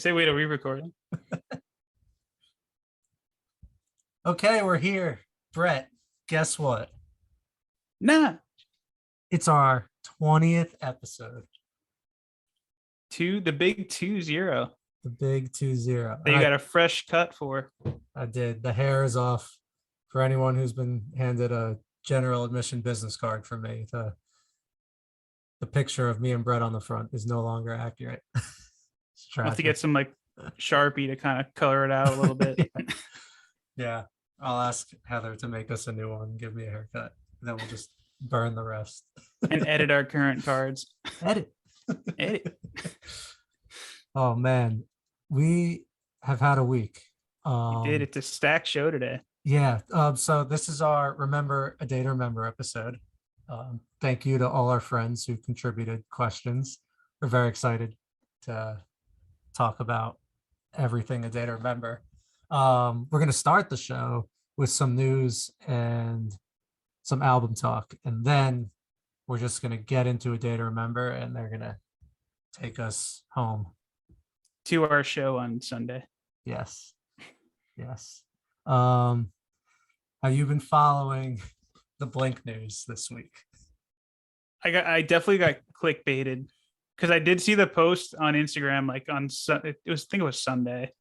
Say wait, are we recording? Okay, we're here. Brett, guess what? Nah. It's our 20th episode, The big 2-0 the big 2-0. that you got a fresh cut for. I did. The hair is off for anyone who's been handed a general admission business card from me. The picture of me and Brett on the front is no longer accurate. I'll have to get some like Sharpie to kind of color it out a little bit. Yeah. I'll ask Heather to make us a new one, give me a haircut, and then we'll just burn the rest. And edit our current cards. Edit. Oh man, we have had a week. You did. It's a stacked show today. Yeah. So this is our Remember a Day to Remember episode. Thank you to all our friends who contributed questions. We're very excited to talk about everything a day to remember. We're going to start the show with some news and some album talk, and then we're just going to get into a day to remember, and they're going to take us home to our show on Sunday. Yes. Have you been following the Blink news this week? I definitely got clickbaited because I did see the post on Instagram, like I think it was Sunday,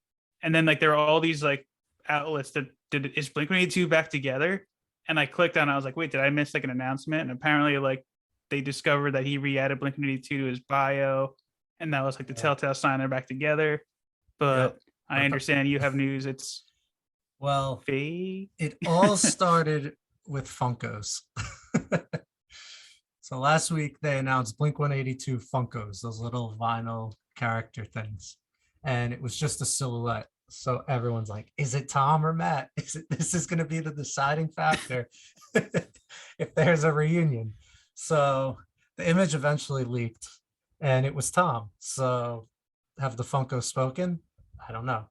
and then like there were all these like outlets that is Blink-182 back together, and I clicked on it. I was like, wait, did I miss like an announcement? And apparently like they discovered that he re-added Blink-182 to his bio, and that was like the telltale sign they're back toger. But I understand you have news. It's fake. It all started with Funkos. So last week they announced Blink-182 Funkos, those little vinyl character things, and it was just a silhouette. So everyone's like, is it Tom or Matt? This is going to be the deciding factor if there's a reunion. So the image eventually leaked, and it was Tom. So have the Funkos spoken? I don't know.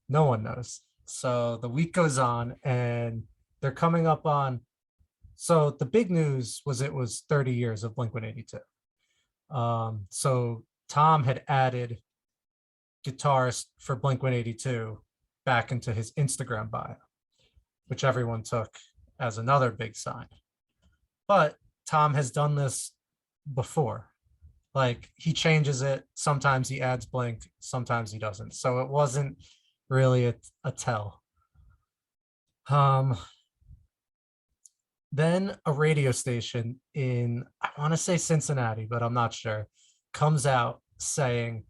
No one knows. So the week goes on, and they're coming up on. So the big news was it was 30 years of Blink-182. So Tom had added guitarist for Blink-182 back into his Instagram bio, which everyone took as another big sign. But Tom has done this before. Like he changes it. Sometimes he adds Blink, sometimes he doesn't. So it wasn't really a tell. Then a radio station in, I want to say Cincinnati, but I'm not sure, comes out saying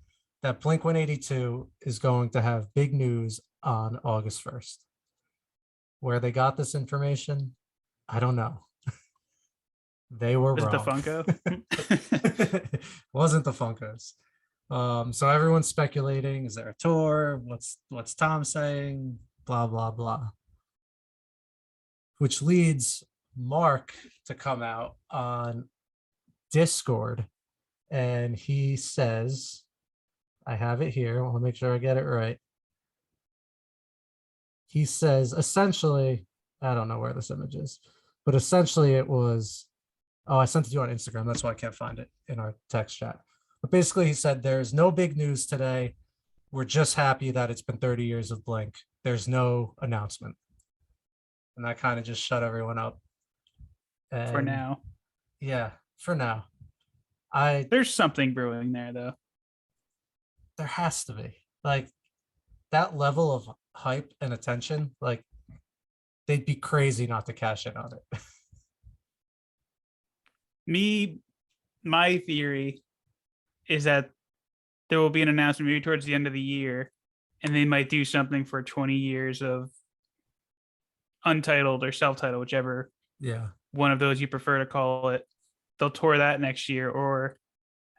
that Blink-182 is going to have big news on August 1st. Where they got this information, I don't know. They were wrong. The Funko? Wasn't the Funkos. So everyone's speculating, is there a tour? What's Tom saying? Blah, blah, blah. Which leads Mark to come out on Discord, and he says, I have it here. I want to make sure I get it right. He says, essentially, I don't know where this image is, but essentially it was, I sent it to you on Instagram. That's why I can't find it in our text chat. But basically he said, there's no big news today. We're just happy that it's been 30 years of Blink. There's no announcement. And that kind of just shut everyone up. And for now. Yeah, for now. There's something brewing there, though. There has to be. Like, that level of hype and attention, like, they'd be crazy not to cash in on it. My theory is that there will be an announcement maybe towards the end of the year, and they might do something for 20 years of untitled or self-titled, whichever one of those you prefer to call it. They'll tour that next year, or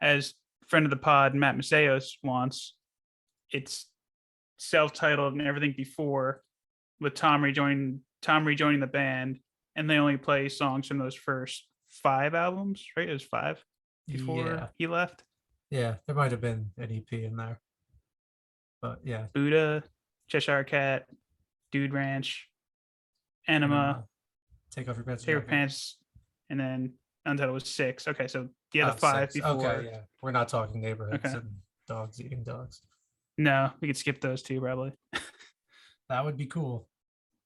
as friend of the pod Matt Maceos wants, it's self-titled and everything before, with Tom rejoining the band, and they only play songs from those first 5 albums, right? It was 5 before he left. Yeah, there might have been an EP in there, but yeah. Buddha, Cheshire Cat, Dude Ranch, Enema, Take Off Your Pants. Take Off Your Pants, and then Untitled was 6. Okay, so the 5 6. before. Okay, yeah. We're not talking neighborhoods and dogs eating dogs. No, we could skip those two probably. That would be cool.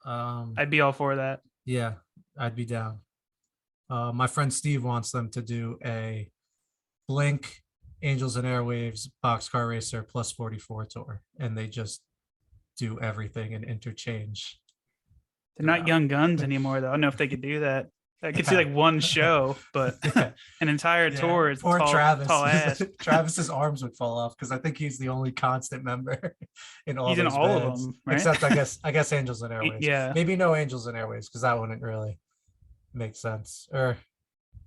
I'd be all for that. Yeah, I'd be down. My friend Steve wants them to do a Blink, Angels and Airwaves, Boxcar Racer plus 44 tour, and they just do everything and interchange. They're not throughout. young guns anymore, though. I don't know if they could do that. I could see Yeah. like one show, but Yeah. an entire Yeah, tour is poor tall, Travis. tall ass. Travis's arms would fall off because I think he's the only constant member in all He's in those all of bands, them, right? except I guess Angels and Airwaves. Yeah, Maybe no Angels and Airwaves because that wouldn't really make sense. Or,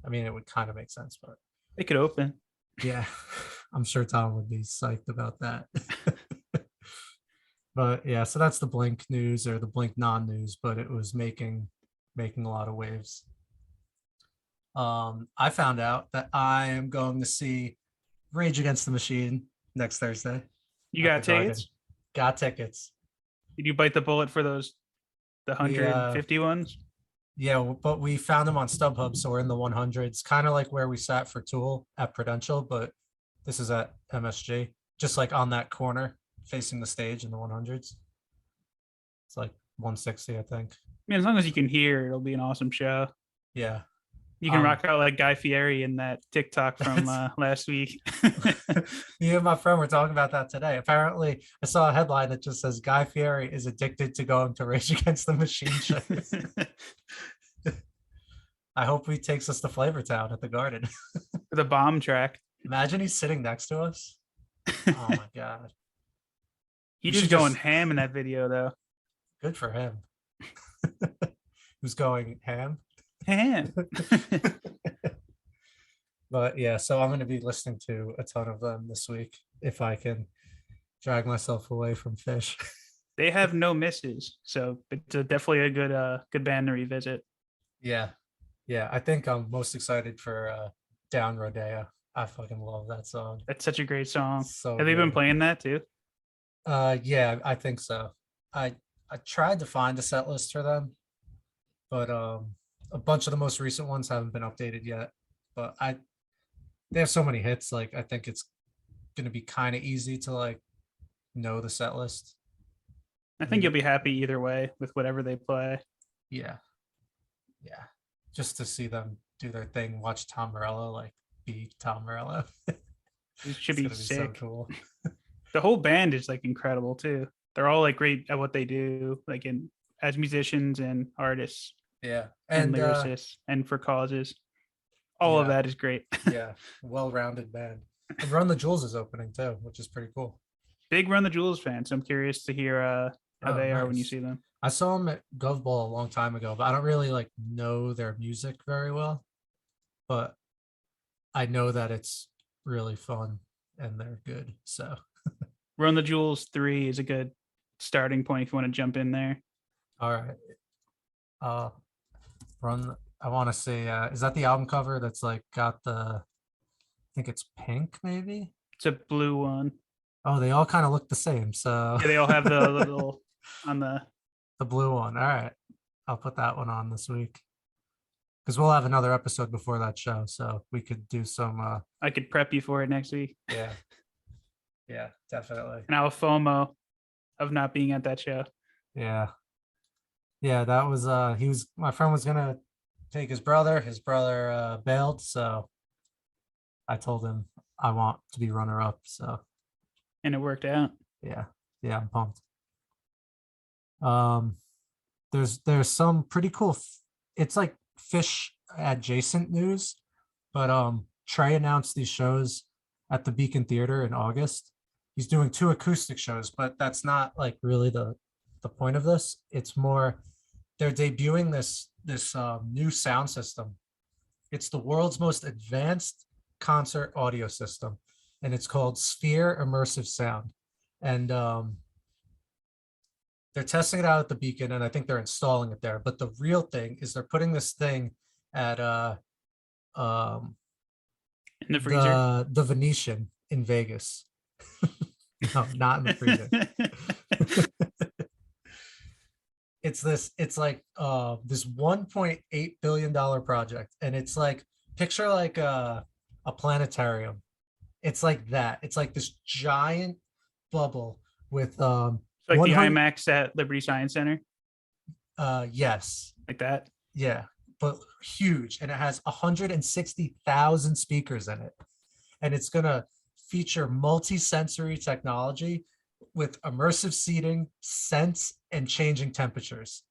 I mean, it would kind of make sense, but they could open. yeah, I'm sure Tom would be psyched about that. But yeah, so that's the Blink news or the Blink non-news, but it was making a lot of waves. I found out that I am going to see Rage Against the Machine next Thursday. You at got the Garden. tickets? Got tickets. Did you bite the bullet for the We, 150 ones? yeah, but we found them on StubHub, so we're in the 100s, kind of like where we sat for Tool at Prudential, but this is at MSG, just like on that corner facing the stage in the 100s. It's like 160, I think. I mean, as long as you can hear, it'll be an awesome show. Yeah. You can rock out like Guy Fieri in that TikTok from last week. Me and my friend were talking about that today. Apparently, I saw a headline that just says Guy Fieri is addicted to going to Rage Against the Machine shows. I hope he takes us to Flavortown at the Garden. The bomb track. Imagine he's sitting next to us. Oh my God. He We just should going just- ham in that video though. Good for him. Who's going ham? Ham. But yeah, so I'm going to be listening to a ton of them this week if I can drag myself away from Fish. They have no misses, so it's definitely a good band to revisit. Yeah. Yeah. I think I'm most excited for Down Rodeo. I fucking love that song. That's such a great song. So Have they been good. playing that too? Yeah, I think so. I tried to find a set list for them, but a bunch of the most recent ones haven't been updated yet. But they have so many hits, like I think it's gonna be kind of easy to like know the set list. I think you'll be happy either way with whatever they play. Yeah. Yeah. Just to see them do their thing, watch Tom Morello like be Tom Morello. It should It's be gonna so sick. cool. The whole band is like incredible too. They're all like great at what they do, like in as musicians and artists Yeah. and And lyricists and for causes. All of yeah. that is great. Yeah, well-rounded band. And Run the Jewels is opening too, which is pretty cool. Big Run the Jewels fan, so I'm curious to hear how Oh, they are when you nice. see them. I saw them at Gov Ball a long time ago, but I don't really like know their music very well. But I know that it's really fun and they're good. So Run the Jewels 3 is a good starting point if you want to jump in there. all right. Run I want to say is that the album cover that's like got I think it's pink maybe? It's a blue one. Oh, they all kind of look the same. So Yeah, they all have the little on the the blue one. All right. I'll put that one on this week. Because we'll have another episode before that show. So we could do some I could prep you for it next week. yeah. Yeah, definitely. And I'll have FOMO of not being at that show. Yeah. Yeah, that was my friend was gonna take his brother bailed, so I told him I want to be runner up. So And it worked out. yeah, I'm pumped. There's some pretty cool it's like Fish adjacent news, but Trey announced these shows at the Beacon Theater in August. He's doing 2 acoustic shows, but that's not like really the point of this. It's more they're debuting this new sound system. It's the world's most advanced concert audio system, and it's called Sphere Immersive Sound. And they're testing it out at the Beacon, and I think they're installing it there. But the real thing is they're putting this thing at In the freezer. the Venetian in Vegas. No, not in the freezer. It's like this $1.8 billion project, and it's like picture like a planetarium. It's like that. It's like this giant bubble with So like the 100. IMAX at Liberty Science Center, Yes, like that. yeah, but huge, and it has 160,000 speakers in it, and it's gonna feature multi-sensory technology with immersive seating, sense, and changing temperatures.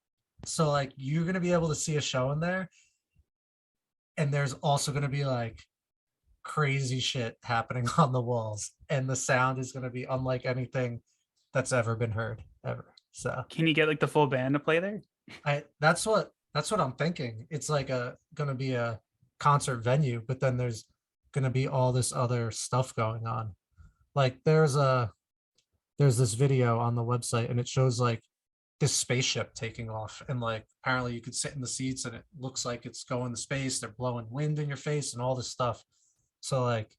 So like you're gonna be able to see a show in there, and there's also gonna be like crazy shit happening on the walls, and the sound is gonna be unlike anything that's ever been heard ever. So Can you get like the full band to play there? I that's what I'm thinking. It's like a gonna be a concert venue, but then there's gonna be all this other stuff going on. Like there's this video on the website and it shows like this spaceship taking off, and like apparently you could sit in the seats and it looks like it's going to space. They're blowing wind in your face and all this stuff. So like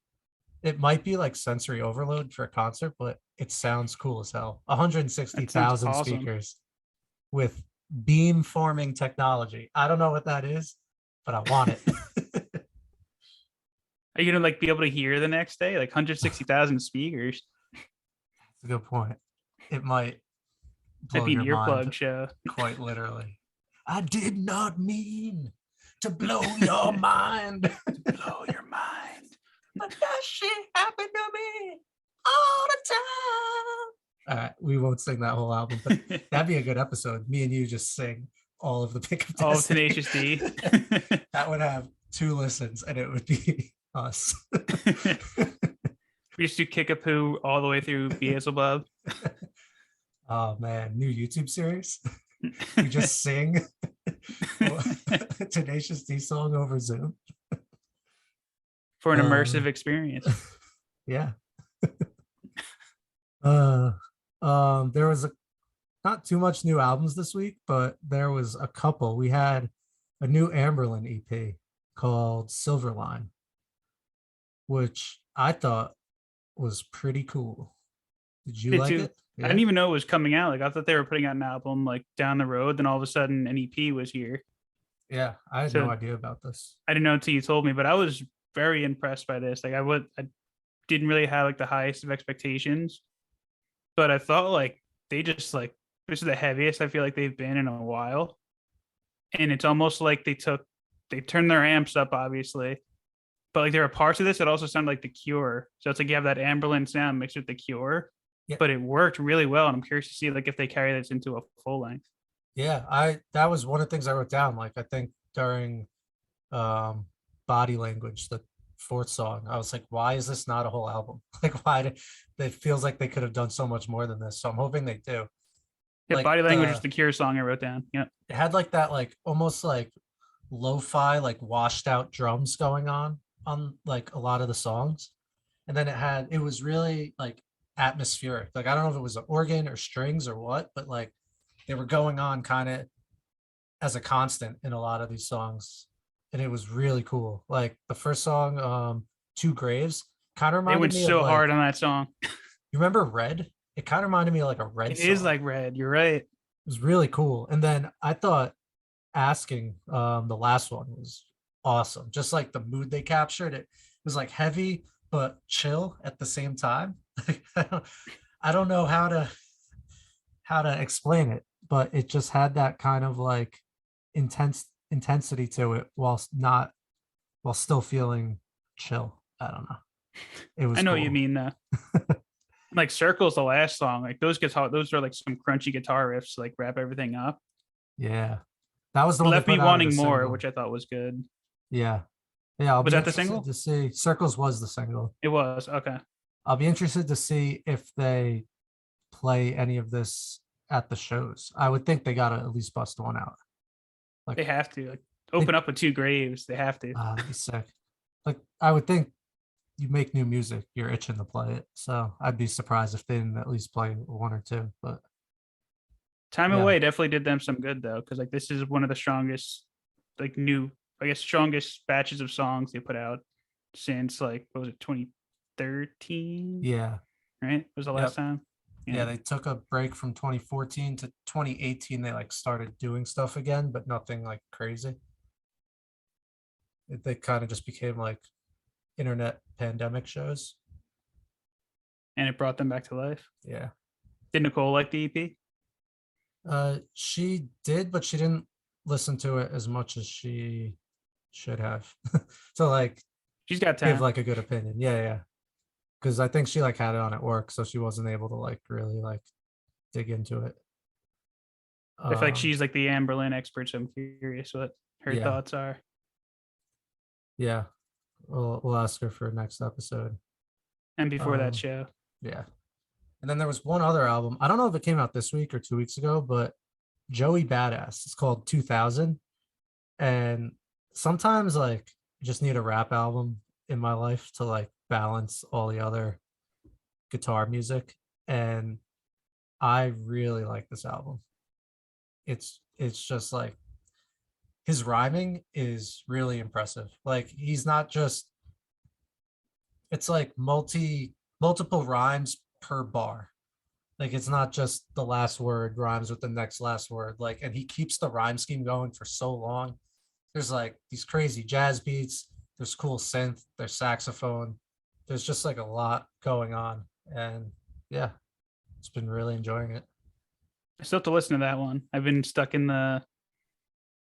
it might be like sensory overload for a concert, but it sounds cool as hell. That sounds 160,000 awesome. speakers with beam forming technology. I don't know what that is, but I want it. Are you gonna like be able to hear the next day? Like 160,000 speakers. That's a good point. It might That'd blow be an your mind, earplug show. quite literally. I did not mean to blow your mind, Blow your mind. but that shit happened to me all the time. All right, we won't sing that whole album, but that'd be a good episode. Me and you just sing all of the Pick of All of Destiny. Tenacious D. That would have 2 listens, and it would be us. We just do Kickapoo all the way through Beelzebub. Oh man, new YouTube series. We just sing a Tenacious D song over Zoom. For an immersive experience. Yeah. There was not too much new albums this week, but there was a couple. We had a new Anberlin EP called Silverline, which I thought was pretty cool. Did you Did like too. it? I didn't even know it was coming out. Like I thought they were putting out an album like down the road. Then all of a sudden an EP was here. Yeah, I had So no idea about this. I didn't know until you told me, but I was very impressed by this. Like I didn't really have like the highest of expectations, but I thought like they just like this is the heaviest I feel like they've been in a while. And it's almost like they turned their amps up, obviously. But like there are parts of this that also sound like the Cure. So it's like you have that Anberlin sound mixed with the Cure. Yeah. But it worked really well. And I'm curious to see like if they carry this into a full length. Yeah, I that was one of the things I wrote down. Like I think during um Body Language, the 4th song, I was like, why is this not a whole album? Like why did it feels like they could have done so much more than this. So I'm hoping they do. Yeah, Like Body Language is the Cure song I wrote down. Yeah. it had like that like almost like lo-fi, like washed out drums going on like a lot of the songs. And then it was really like atmospheric. Like I don't know if it was an organ or strings or what, but like they were going on kind of as a constant in a lot of these songs. And it was really cool. Like the first song, Two Graves, kind of They reminded went me of so like, hard on that song. you remember Red? It kind of reminded me of like a Red It song. is like Red. You're right. It was really cool. And then I thought Asking, the last one was awesome. Just like the mood they captured, it was like heavy but chill at the same time. I don't know how to explain it, but it just had that kind of like intensity to it while still feeling chill. I don't know. It was I know cool. what you mean though. Like Circles, the last song, like those are like some crunchy guitar riffs, like wrap everything up. Yeah. That was the It one they left me put out as wanting a more, single. which I thought was good. Yeah. Yeah, I'll Was be that the interested single? to see. Circles was the single. It was. Okay. I'll be interested to see if they play any of this at the shows. I would think they gotta at least bust one out. They have to like open up with Two Graves. They have to. That'd be sick. Like I would think you make new music, you're itching to play it. So I'd be surprised if they didn't at least play one or two. But Time yeah. Away definitely did them some good though, because like this is one of the strongest, like new, I guess, strongest batches of songs they put out since like what was it, 2013? Yeah. Right? Was the last time? Yeah, they took a break from 2014 to 2018. They like started doing stuff again, but nothing like crazy. They kind of just became like internet pandemic shows. and it brought them back to life. Yeah. Did Nicole like the EP? She did, but she didn't listen to it as much as she should have. To like She's got give time. like a good opinion. Yeah, yeah. Because I think she like had it on at work, so she wasn't able to like really like dig into it. I feel like Um, she's like the Anberlin expert, so I'm curious what her yeah, thoughts are. yeah. We'll ask her for next episode. And before that Um, show, yeah. And then there was one other album. I don't know if it came out this week or 2 weeks ago, but Joey Badass. It's called 2000. And sometimes like I just need a rap album in my life to like balance all the other guitar music. And I really like this album. It's just like his rhyming is really impressive. Like he's not just, it's like multiple rhymes per bar. Like it's not just the last word rhymes with the next last word. Like, and he keeps the rhyme scheme going for so long. There's like these crazy jazz beats, there's cool synth, there's saxophone. There's just like a lot going on. And yeah, it's been really enjoying it. I still have to listen to that one. I've been stuck in the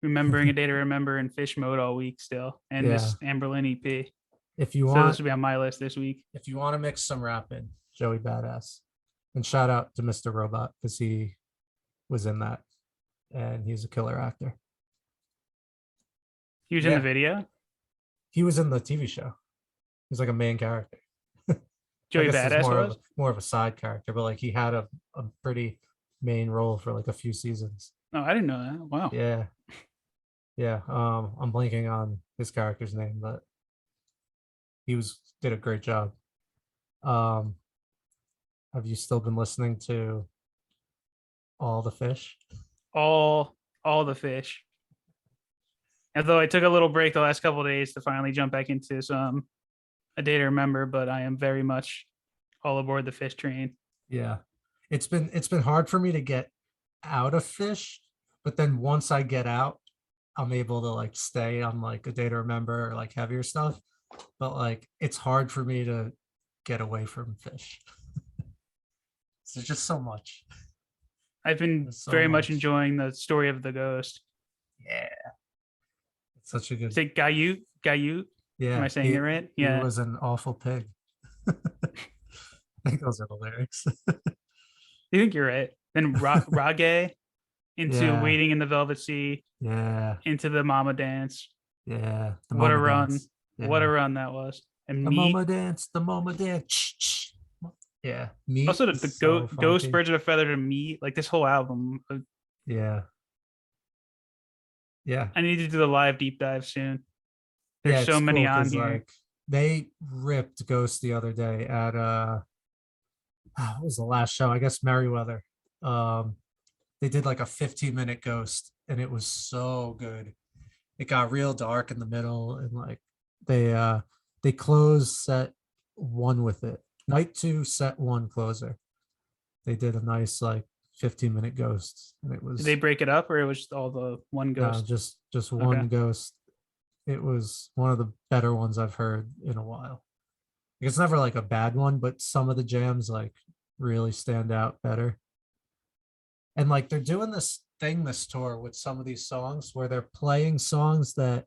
remembering a day to remember and fish mode all week still, and Yeah. this Anberlin EP. If you So this want will be on my list this week. if you want to mix some rap in, Joey Badass. And shout out to Mr. Robot because he was in that and he's a killer actor. He was in the Yeah. video. He was in the TV show. He's like a main character. I Joey guess he's Badass was. more of a side character, but like he had a pretty main role for like a few seasons. Oh, I didn't know that. Wow. Yeah. Yeah. I'm blanking on his character's name, but he did a great job. Um, have you still been listening to All the Fish? All the fish. Although I took a little break the last couple of days to finally jump back into some a day to remember, but I am very much all aboard the fish train. Yeah. It's been hard for me to get out of Fish, but then once I get out, I'm able to like stay on like a day to remember or like heavier stuff. But like it's hard for me to get away from Fish. There's just so much. I've been There's so very much much. enjoying the story of the ghost. Yeah. It's such a good. Is it Gayut? Gayut? Am Yeah. I saying it right? He Yeah. was an awful pig. I think those are the lyrics. You think you're right? Then Rage into Yeah. Waiting in the Velvet Sea, Yeah. into the Mama Dance. Yeah. The What a Mama run. Dance. What a Yeah. run that was. And The Meat. Mama Dance. The Mama Dance. Yeah. Meat Also, the is so Ghost funky. Birds of a Feather to Meat. Like this whole album. Yeah. Yeah. I need to do the live deep dive soon. Yeah, There's so it's many cool on 'cause, here. like they ripped Ghost the other day at what was the last show? I guess Merriweather. They did like a 15-minute Ghost and it was so good. It got real dark in the middle and like they closed set one with it. Night two, set one closer. They did a nice like 15-minute Ghost and it Did was they break it up or it was just all the one no, ghost? just one Okay. Ghost. It was one of the better ones I've heard in a while. It's never like a bad one, but some of the jams like really stand out better. And like they're doing this thing this tour with some of these songs where they're playing songs that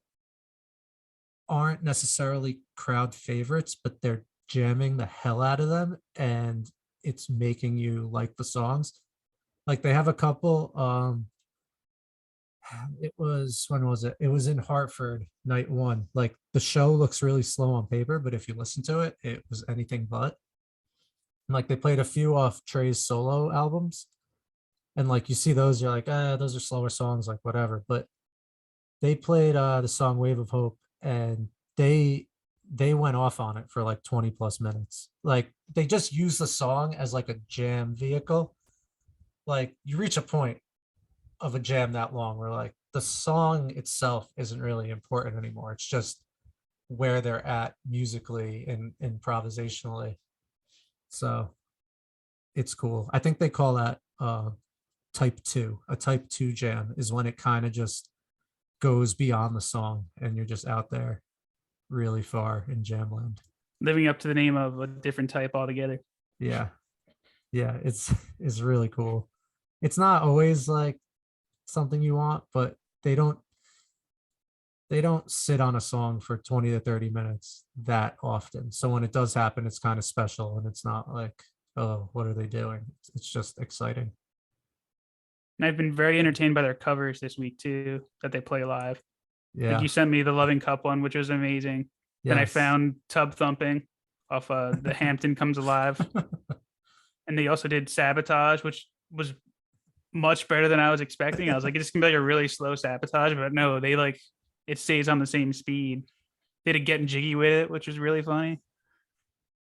aren't necessarily crowd favorites, but they're jamming the hell out of them and it's making you like the songs. Like they have a couple it was when was it? It was in Hartford, night one. Like the show looks really slow on paper, but if you listen to it, it was anything but. And like they played a few off Trey's solo albums, and like you see those, you're like, those are slower songs, like whatever. But they played the song Wave of Hope, and they went off on it for like 20 plus minutes. Like they just use the song as like a jam vehicle. Like you reach a point of a jam that long where like the song itself isn't really important anymore. It's just where they're at musically and improvisationally. So it's cool. I think they call that type two. A type two jam is when it kind of just goes beyond the song and you're just out there really far in jamland. Living up to the name of a different type altogether. Yeah. Yeah. It's really cool. It's not always like something you want, but they don't they don't sit on a song for 20 to 30 minutes that often. So when it does happen, it's kind of special and it's not like, oh, what are they doing? It's just exciting. And I've been very entertained by their covers this week too that they play live. Like Yeah. you sent me the Loving Cup one, which was amazing. Then I Yes. found Tub Thumping off the Hampton Comes Alive, and they also did Sabotage, which was much better than I was expecting. I was like, it's gonna be like a really slow Sabotage, but no, they like it stays on the same speed. They did Getting Jiggy with It, which was really funny.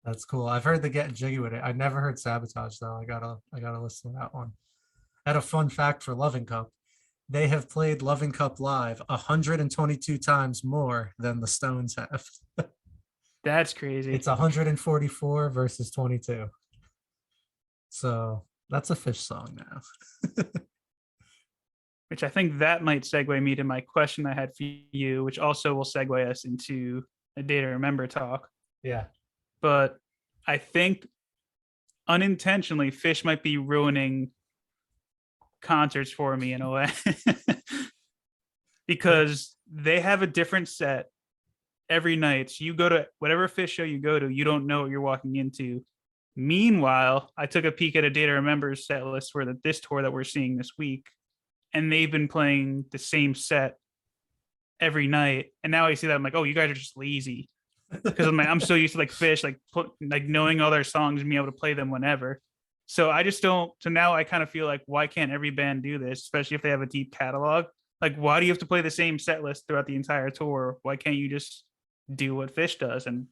That's cool. I've heard the Getting Jiggy with It. I never heard Sabotage though. I gotta listen to that one. I had a fun fact for Loving Cup. They have played Loving Cup live 122 times more than the Stones have. That's crazy. It's 144 versus 22. So that's a Fish song now. Which I think that might segue me to my question I had for you, which also will segue us into a Day to Remember talk. Yeah. But I think unintentionally, Fish might be ruining concerts for me in a way because they have a different set every night. So you go to whatever Fish show you go to, you don't know what you're walking into. Meanwhile, I took a peek at a Day to Remember set list for this tour that we're seeing this week, and they've been playing the same set every night. And now I see that I'm like, oh, you guys are just lazy because I'm so used to like Fish, like knowing all their songs and being able to play them whenever. So I just don't. So now I kind of feel like, why can't every band do this, especially if they have a deep catalog? Like, why do you have to play the same set list throughout the entire tour? Why can't you just do what Fish does and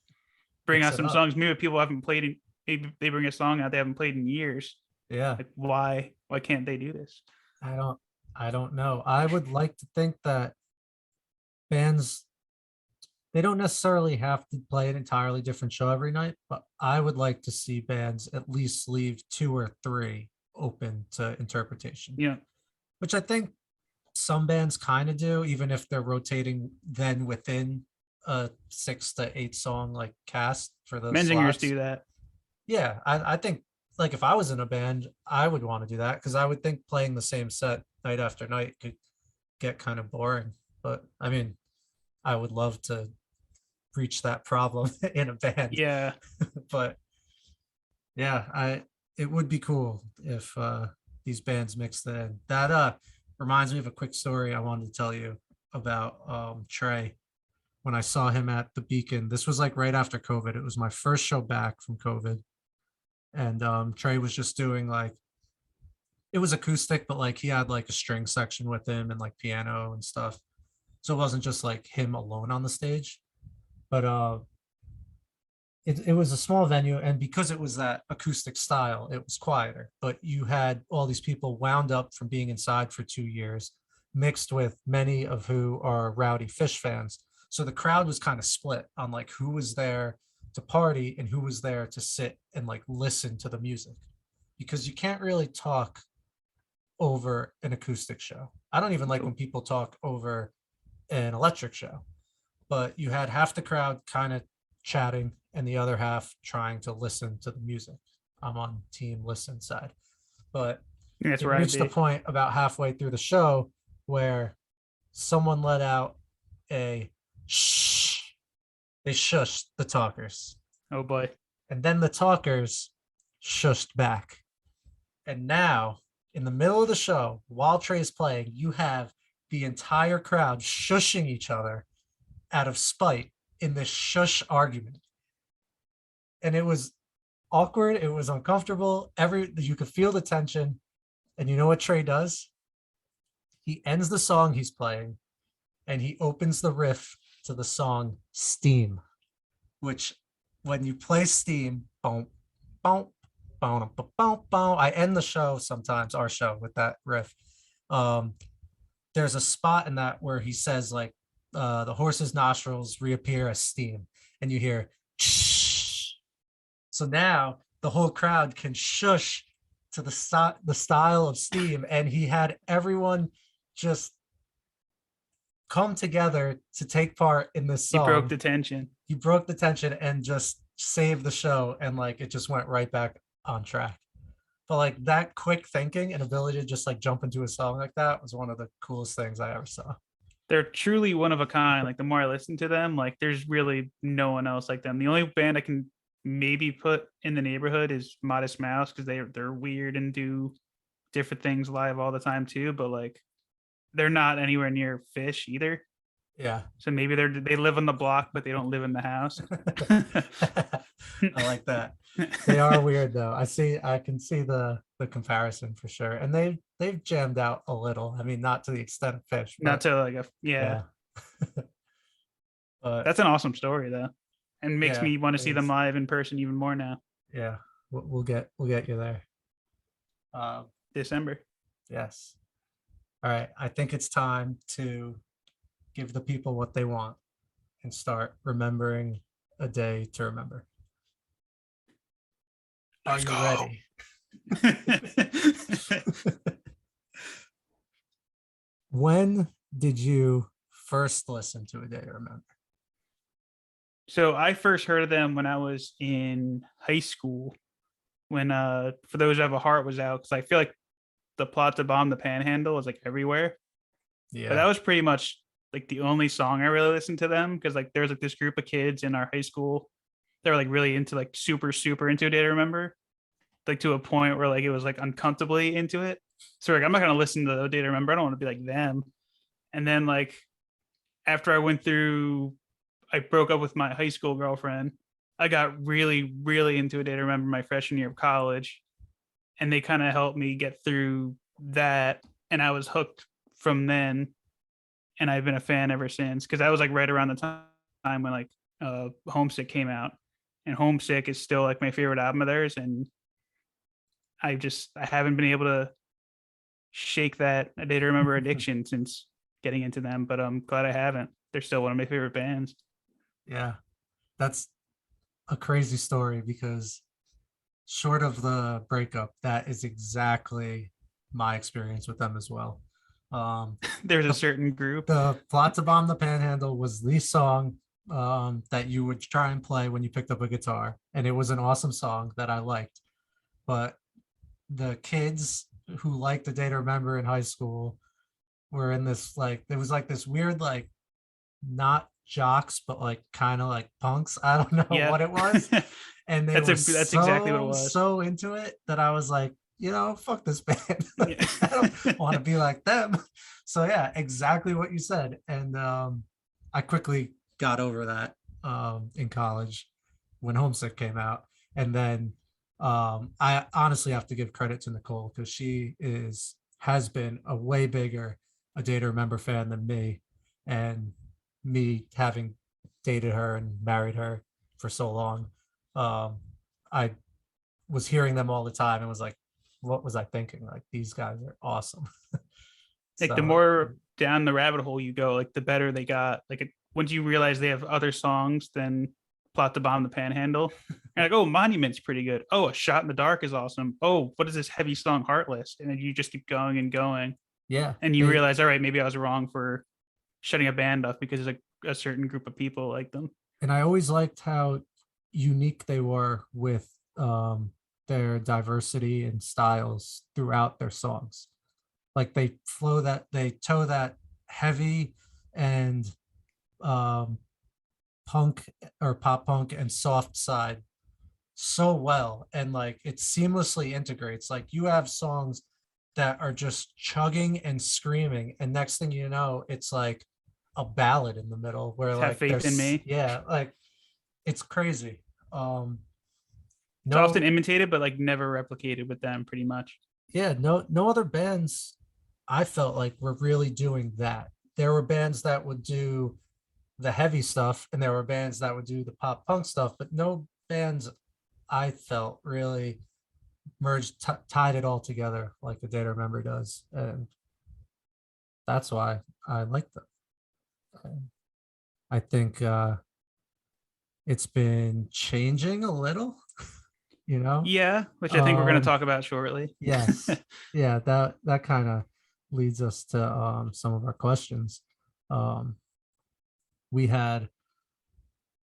bring Mix out it some up. songs maybe people haven't played in? Maybe they bring a song out they haven't played in years. Yeah. Like, why can't they do this? I don't I don't know. I would like to think that bands they don't necessarily have to play an entirely different show every night, but I would like to see bands at least leave two or three open to interpretation, You know, which I think some bands kind of do, even if they're rotating then within a 6 to 8 song like cast for those Menzingers slots. do that. Yeah, I think like if I was in a band, I would want to do that because I would think playing the same set night after night could get kind of boring. But I mean, I would love to reach that problem in a band. Yeah, But yeah, I it would be cool if these bands mixed in. That reminds me of a quick story I wanted to tell you about Trey. When I saw him at the Beacon, this was like right after COVID. It was my first show back from COVID. And Trey was just doing like it was acoustic, but like he had like a string section with him and like piano and stuff. So it wasn't just like him alone on the stage. But it was a small venue, and because it was that acoustic style, it was quieter. But you had all these people wound up from being inside for 2 years, mixed with many of who are rowdy Fish fans. So the crowd was kind of split on like who was there to party and who was there to sit and like listen to the music, because you can't really talk over an acoustic show. I don't even like when people talk over an electric show, but you had half the crowd kind of chatting and the other half trying to listen to the music. I'm on team listen side. But that's it where I'd reached a be. point about halfway through the show where someone let out a shh. They shushed the talkers. Oh boy. And then the talkers shushed back. And now, in the middle of the show, while Trey's playing, you have the entire crowd shushing each other out of spite in this shush argument. And it was awkward. It was uncomfortable. You could feel the tension. And you know what Trey does? He ends the song he's playing and he opens the riff to the song Steam, which when you play Steam, boom, boom, boom, boom, boom, boom. I end the show sometimes, our show, with that riff. There's a spot in that where he says like the horse's nostrils reappear as steam, and you hear shh. So now the whole crowd can shush to the style of Steam, and he had everyone just come together to take part in this He broke song. the tension. He broke the tension and just saved the show and like it just went right back on track. But like that quick thinking and ability to just like jump into a song like that was one of the coolest things I ever saw. They're truly one of a kind. Like the more I listen to them, like there's really no one else like them. The only band I can maybe put in the neighborhood is Modest Mouse because they're weird and do different things live all the time too. But like they're not anywhere near Fish either. Yeah. So maybe they live on the block, but they don't live in the house. I like that. They are weird though. I can see the comparison for sure. And they've jammed out a little. I mean, not to the extent of Fish, Not but to like a yeah. yeah. But That's an awesome story though, and makes yeah, me want to it see them is. live in person even more now. Yeah, we'll get you there. Um, December. yes. All right. I think it's time to give the people what they want and start remembering a day to remember. Are Let's you go. ready? When did you first listen to A Day to Remember? So I first heard of them when I was in high school. When For Those Who Have a Heart was out, because I feel like the Plot to Bomb the Panhandle was like everywhere. But that Yeah. was pretty much like the only song I really listened to them because like there was like this group of kids in our high school. They were like really into like super into A Day to Remember, like to a point where like it was like uncomfortably into it. So like I'm not gonna listen to A Day to Remember. I don't want to be like them. And then like after I went through, I broke up with my high school girlfriend. I got really into A Day to Remember my freshman year of college, and they kind of helped me get through that. And I was hooked from then, and I've been a fan ever since because that was like right around the time when like Homesick came out, and Homesick is still like my favorite album of theirs, and I haven't been able to shake that A Day to Remember addiction since getting into them, but I'm glad I haven't. They're still one of my favorite bands. Yeah. That's a crazy story because short of the breakup, that is exactly my experience with them as well. There's a The, certain group. the Plot to Bomb the Panhandle was the song that you would try and play when you picked up a guitar. And it was an awesome song that I liked. But the kids who liked The Day to Remember in high school were in this like, there was like this weird, like, not jocks, but like kind of like punks. I don't know Yeah. what it was. And they were That's exactly what it so, was. so into it that I was like, fuck this band. Yeah. I don't want to be like them. So yeah, exactly what you said. And I quickly got over that in college when Homesick came out. And then I honestly have to give credit to Nicole because she has been a way bigger A Day to Remember fan than me. And me having dated her and married her for so long, I was hearing them all the time and was like, what was I thinking? Like, these guys are awesome. Like the So more down the rabbit hole you go, like the better they got. Once you realize they have other songs than Plot to Bomb the Panhandle, and like, oh, Monument's pretty good. Oh, A Shot in the Dark is awesome. Oh, what is this heavy song, Heartless? And then you just keep going and going, yeah, and you they realize, all right, maybe I was wrong for shutting a band off because there's a certain group of people like them. and I always liked how unique they were with their diversity and styles throughout their songs. Like they toe that heavy and um punk or pop punk and soft side so well, and like it seamlessly integrates. Like you have songs that are just chugging and screaming, and next thing you know it's like a ballad in the middle where Have like faith in there's, me. yeah, like it's crazy. It's often No, imitated, but like never replicated with them, pretty much. yeah, no other bands I felt like were really doing that. There were bands that would do the heavy stuff and there were bands that would do the pop punk stuff, but no bands I felt really merged, tied it all together like The Day to Remember does. And that's why I like them. I think it's been changing a little, you know? Yeah, which I think we're going to Um, talk about shortly. yes. Yeah, that kind of leads us to some of our questions. Um, we had,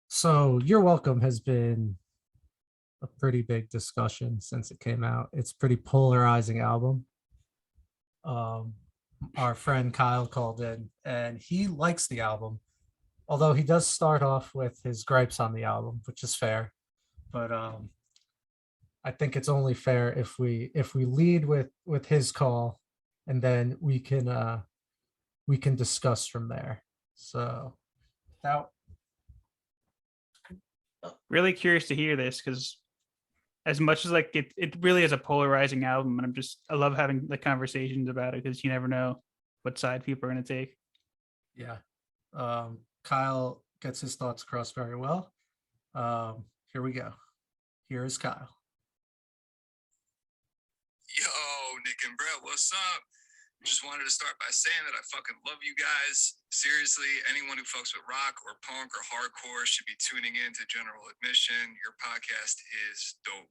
so You're Welcome has been a pretty big discussion since it came out. It's a pretty polarizing album. Um, our friend Kyle called in and he likes the album, although he does start off with his gripes on the album, which is fair. But I think it's only fair if we lead with his call, and then we can discuss from there. So that Really curious to hear this because as much as like it really is a polarizing album, and I love having the conversations about it because you never know what side people are going to take. yeah, Kyle gets his thoughts across very well. Here we go. Here is Kyle. Yo, Nick and Brett, what's up? Just wanted to start by saying that I fucking love you guys. Seriously, anyone who fucks with rock or punk or hardcore should be tuning in to General Admission. Your podcast is dope.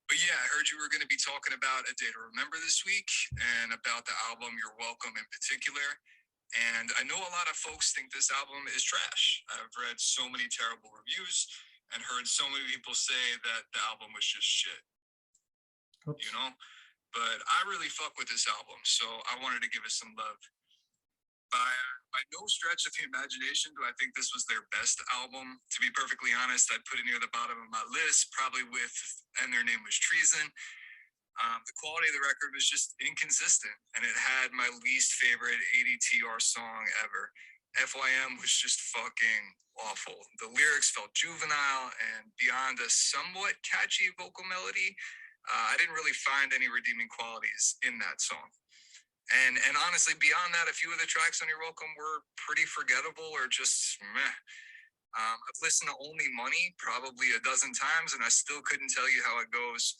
But yeah, I heard you were going to be talking about A Day to Remember this week and about the album You're Welcome in particular. And I know a lot of folks think this album is trash. I've read so many terrible reviews and heard so many people say that the album was just shit, Oops. you know? But I really fuck with this album, so I wanted to give it some love. By no stretch of the imagination do I think this was their best album. To be perfectly honest, I'd put it near the bottom of my list, probably with And Their Name Was Treason. The quality of the record was just inconsistent, and it had my least favorite ADTR song ever. FYM was just fucking awful. The lyrics felt juvenile, and beyond a somewhat catchy vocal melody, I didn't really find any redeeming qualities in that song. And honestly, beyond that, a few of the tracks on Your Welcome were pretty forgettable or just meh. I've listened to Only Money probably a dozen times, and I still couldn't tell you how it goes.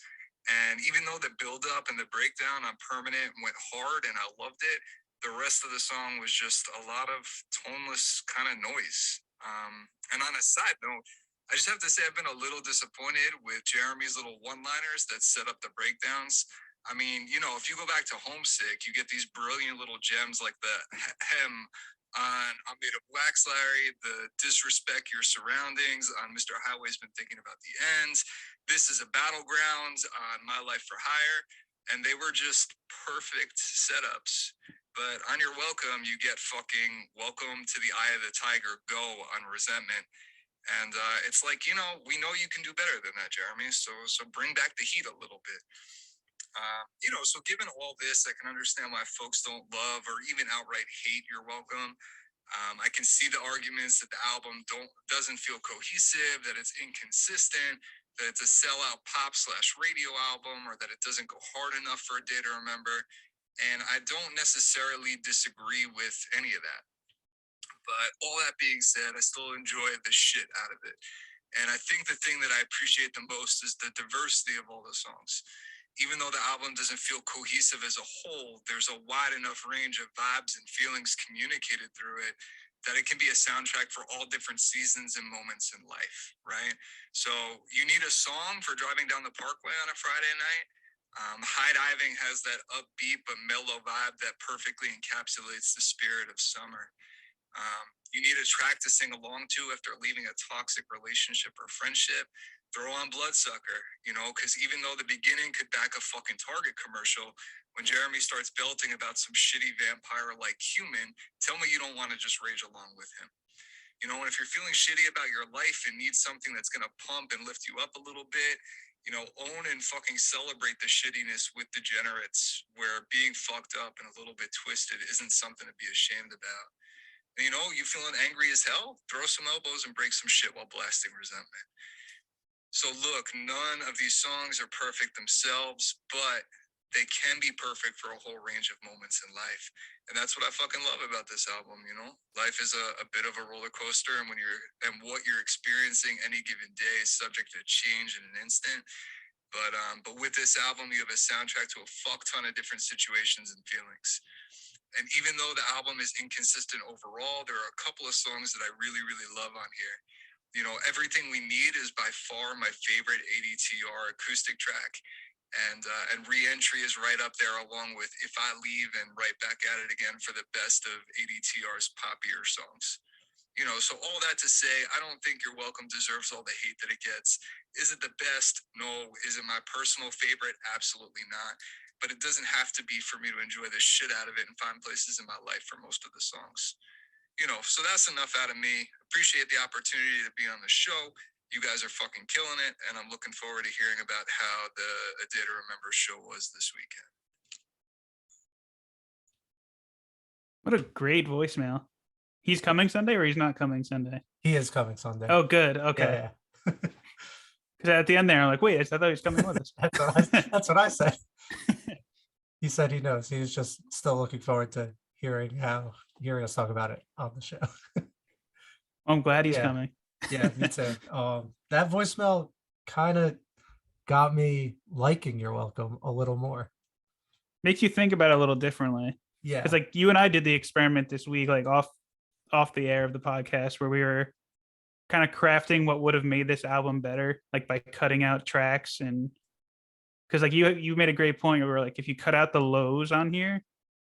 And even though the build up and the breakdown on Permanent went hard and I loved it, the rest of the song was just a lot of toneless kind of noise. And on a side note, I just have to say I've been a little disappointed with Jeremy's little one-liners that set up the breakdowns. I mean, you know, if you go back to Homesick, you get these brilliant little gems like the hem on I'm Made of Wax, Larry, the disrespect your surroundings on Mr. Highway's Been Thinking About the Ends. This is a Battleground on My Life for Hire. And they were just perfect setups. But on Your Welcome, you get fucking Welcome to the Eye of the Tiger, Go on Resentment. And it's like, you know, we know you can do better than that, Jeremy. So bring back the heat a little bit. You know, so given all this, I can understand why folks don't love or even outright hate You're Welcome. I can see the arguments that the album doesn't feel cohesive, that it's inconsistent, that it's a sellout pop/radio album, or that it doesn't go hard enough for A Day to Remember. And I don't necessarily disagree with any of that. But all that being said, I still enjoy the shit out of it. And I think the thing that I appreciate the most is the diversity of all the songs. Even though the album doesn't feel cohesive as a whole, there's a wide enough range of vibes and feelings communicated through it that it can be a soundtrack for all different seasons and moments in life, right? So you need a song for driving down the parkway on a Friday night. High Diving has that upbeat but mellow vibe that perfectly encapsulates the spirit of summer. You need a track to sing along to after leaving a toxic relationship or friendship. Throw on Bloodsucker, you know, because even though the beginning could back a fucking Target commercial, when Jeremy starts belting about some shitty vampire like human, tell me you don't want to just rage along with him. You know, and if you're feeling shitty about your life and need something that's going to pump and lift you up a little bit, you know, own and fucking celebrate the shittiness with Degenerates, where being fucked up and a little bit twisted isn't something to be ashamed about. You know, you feeling angry as hell? Throw some elbows and break some shit while blasting Resentment. So look, none of these songs are perfect themselves, but they can be perfect for a whole range of moments in life. And that's what I fucking love about this album, you know? Life is a bit of a roller coaster, and what you're experiencing any given day is subject to change in an instant. But with this album, you have a soundtrack to a fuck ton of different situations and feelings. And even though the album is inconsistent overall, there are a couple of songs that I really, really love on here. You know, Everything We Need is by far my favorite ADTR acoustic track. And Re-Entry is right up there along with If I Leave and Right Back at It Again for the best of ADTR's poppier songs. So all that to say, I don't think Your Welcome deserves all the hate that it gets. Is it the best? No. Is it my personal favorite? Absolutely not. But it doesn't have to be for me to enjoy the shit out of it and find places in my life for most of the songs. So that's enough out of me. Appreciate the opportunity to be on the show. You guys are fucking killing it, and I'm looking forward to hearing about how the A Day to Remember show was this weekend. What a great voicemail. He's coming Sunday or he's not coming Sunday? He is coming Sunday. Oh, good. Okay. Yeah. Because at the end there, I'm like, wait, I thought he was coming with us. That's what I said. He said he knows. He's just still looking forward to hearing us talk about it on the show. I'm glad he's Yeah. coming. Yeah, me too. That voicemail kind of got me liking Your Welcome a little more. Makes you think about it a little differently. Yeah. Because like you and I did the experiment this week, like off the air of the podcast, where we were kind of crafting what would have made this album better, like by cutting out tracks. And because like you made a great point where like if you cut out the lows on here,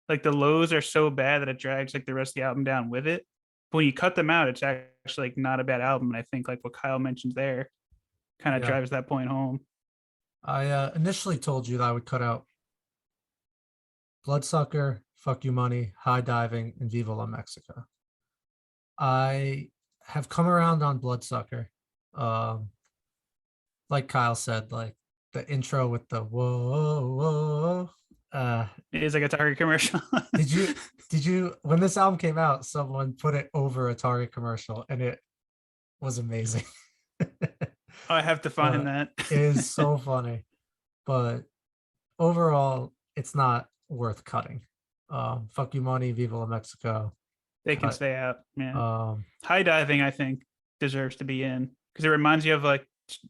like the lows are so bad that it drags like the rest of the album down with it. But when you cut them out, it's actually like not a bad album. And I think like what Kyle mentions there kind of Yeah. drives that point home. I initially told you that I would cut out Bloodsucker, Fuck You Money, High Diving, and Viva La Mexico. I have come around on Bloodsucker. Like Kyle said, like the intro with the whoa. It is like a Target commercial. Did you when this album came out, someone put it over a Target commercial and it was amazing. I have to find that. It is so funny. But overall, it's not worth cutting. Fuck You Money, Viva La Mexico. They can cut. stay out. Yeah. Um, High Diving, I think, deserves to be in because it reminds you of like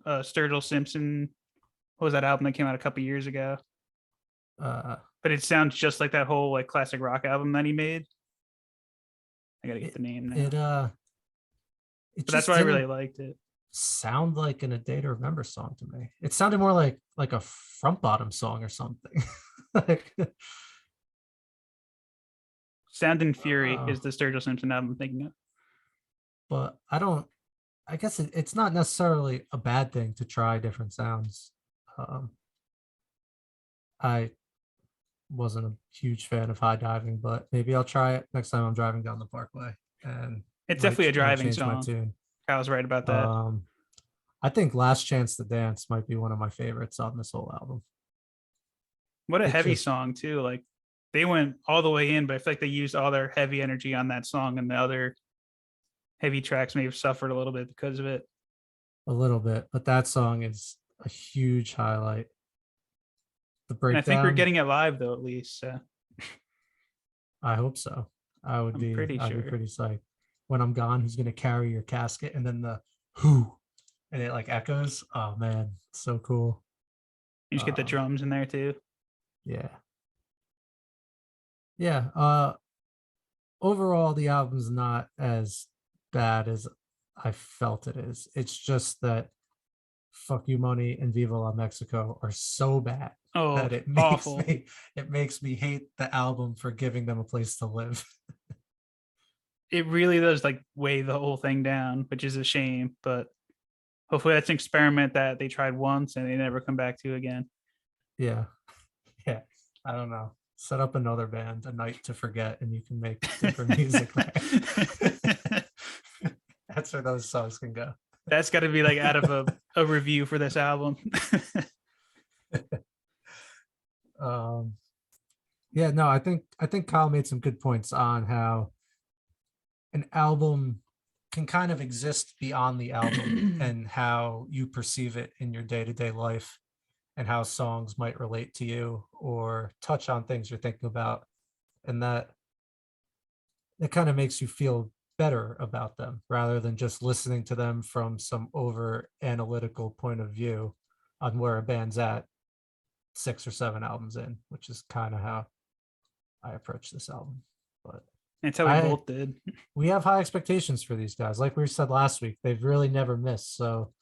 Sturgill Simpson. What was that album that came out a couple years ago? But it sounds just like that whole like classic rock album that he made. I gotta get the name now. But that's why I really liked it. Sound like in A Day to Remember song to me. It sounded more like a Front Bottom song or something. Like, Sound and Fury is the Sturgill Simpson album I'm thinking of. But I guess it's not necessarily a bad thing to try different sounds. I wasn't a huge fan of High Diving, but maybe I'll try it next time I'm driving down the Parkway. And it's definitely a driving change my song. tune. Kyle's right about that. I think Last Chance to Dance might be one of my favorites on this whole album. What a heavy song too. Like they went all the way in, but I feel like they used all their heavy energy on that song, and the other heavy tracks may have suffered a little bit because of it. A little bit, but that song is a huge highlight. The breakdown. And I think we're getting it live though, at least. So. I hope so. I'd be pretty psyched. When I'm gone, who's gonna carry your casket? And then the who, and it like echoes. Oh man, so cool. You just get the drums in there too. Yeah. Yeah. Overall, the album's not as bad as I felt it is. It's just that Fuck You Money and Viva La Mexico are so bad that it makes me hate the album for giving them a place to live. It really does like weigh the whole thing down, which is a shame, but hopefully that's an experiment that they tried once and they never come back to again. Yeah. Yeah. I don't know. Set up another band, A Night to Forget, and you can make different music there. That's where those songs can go. That's got to be like out of a review for this album. Yeah, no, I think Kyle made some good points on how an album can kind of exist beyond the album and how you perceive it in your day-to-day life and how songs might relate to you or touch on things you're thinking about. And that kind of makes you feel better about them rather than just listening to them from some over analytical point of view on where a band's at 6 or 7 albums in, which is kind of how I approach this album. But it's how we both did. We have high expectations for these guys. Like we said last week, they've really never missed. So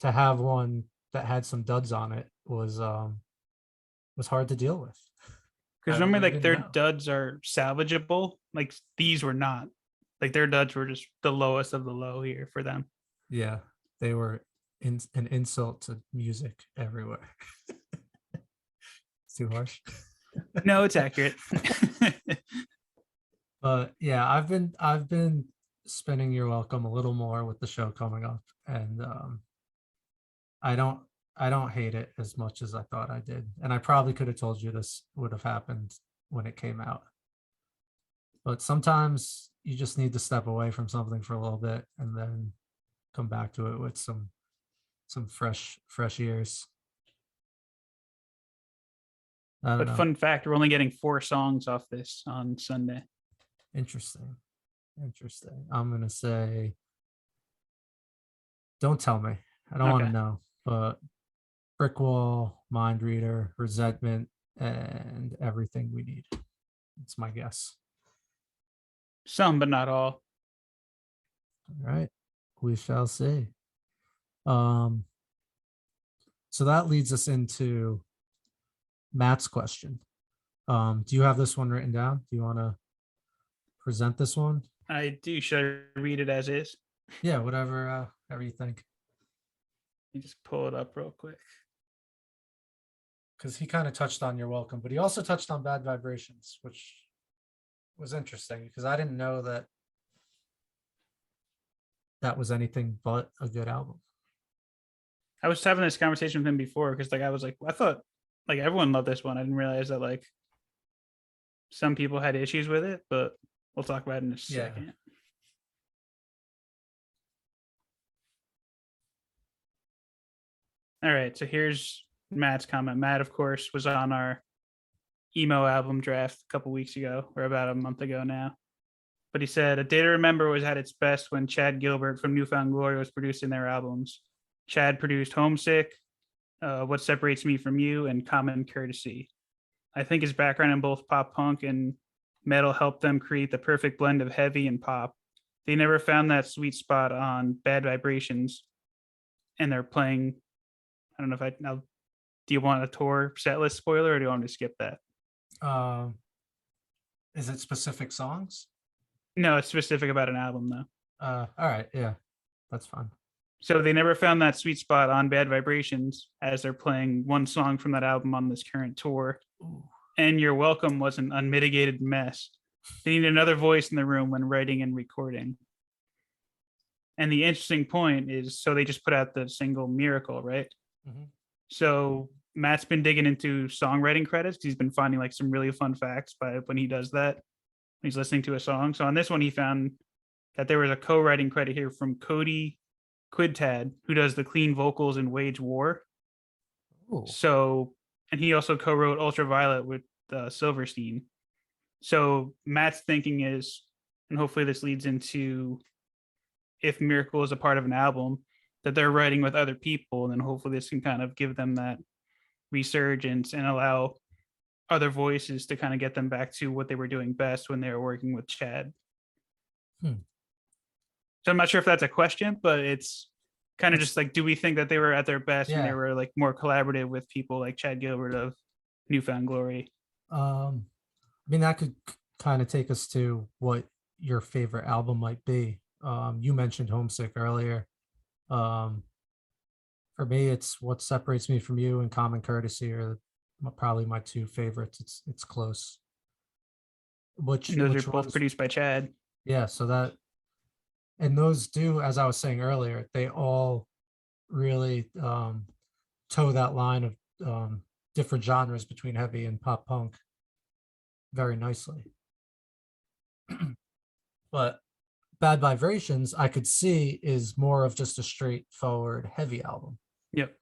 to have one that had some duds on it was hard to deal with. Because remember, like their duds are salvageable. Like these were not. Like their duds were just the lowest of the low here for them. Yeah, they were an insult to music everywhere. It's too harsh. No, it's accurate. But yeah, I've been spinning You're Welcome a little more with the show coming up, and I don't I don't hate it as much as I thought I did. And I probably could have told you this would have happened when it came out. But sometimes you just need to step away from something for a little bit and then come back to it with some fresh ears. I don't But know. fun fact, we're only getting 4 songs off this on Sunday. Interesting. I'm gonna say, don't tell me. I don't want to Okay. know. But Brick Wall, Mind Reader, Resentment, and Everything We Need. It's my guess. Some, but not all. All right. We shall see. So that leads us into Matt's question. Do you have this one written down? Do you want to present this one? I do. Should I read it as is? Yeah, whatever you think. Let me just pull it up real quick. Because he kind of touched on You're Welcome, but he also touched on Bad Vibrations, which was interesting because I didn't know that was anything but a good album. I was having this conversation with him before because like I was like, I thought like everyone loved this one. I didn't realize that like some people had issues with it, but we'll talk about it in a second. All right, so here's Matt's comment. Matt, of course, was on our emo album draft a couple weeks ago, or about a month ago now. But he said, "A Day to Remember was at its best when Chad Gilbert from Newfound Glory was producing their albums. Chad produced Homesick, What Separates Me From You, and Common Courtesy. I think his background in both pop punk and metal helped them create the perfect blend of heavy and pop. They never found that sweet spot on Bad Vibrations, and they're playing. I don't know if I now. Do you want a tour set list spoiler, or do you want me to skip that? Is it specific songs? No, it's specific about an album though. All right, yeah, that's fine. So they never found that sweet spot on Bad Vibrations as they're playing one song from that album on this current tour. Ooh. And You're Welcome was an unmitigated mess. They needed another voice in the room when writing and recording. And the interesting point is, so they just put out the single Miracle, right? Mm-hmm. So Matt's been digging into songwriting credits. He's been finding like some really fun facts by when he does that. He's listening to a song. So on this one, he found that there was a co-writing credit here from Cody Quidtad, who does the clean vocals in Wage War. Ooh. So, and he also co-wrote Ultraviolet with Silverstein. So Matt's thinking is, and hopefully this leads into if Miracle is a part of an album, that they're writing with other people, and then hopefully this can kind of give them that resurgence and allow other voices to kind of get them back to what they were doing best when they were working with Chad. So I'm not sure if that's a question, but it's kind of just like, do we think that they were at their best when they were like more collaborative with people like Chad Gilbert of Newfound Glory? I mean, that could kind of take us to what your favorite album might be. You mentioned Homesick earlier. For me, it's What Separates Me From You and Common Courtesy are probably my two favorites. It's close. Which And those are both produced by Chad. Yeah, so that, and those do, as I was saying earlier, they all really toe that line of different genres between heavy and pop punk very nicely. But Bad Vibrations, I could see, is more of just a straightforward heavy album. Yep.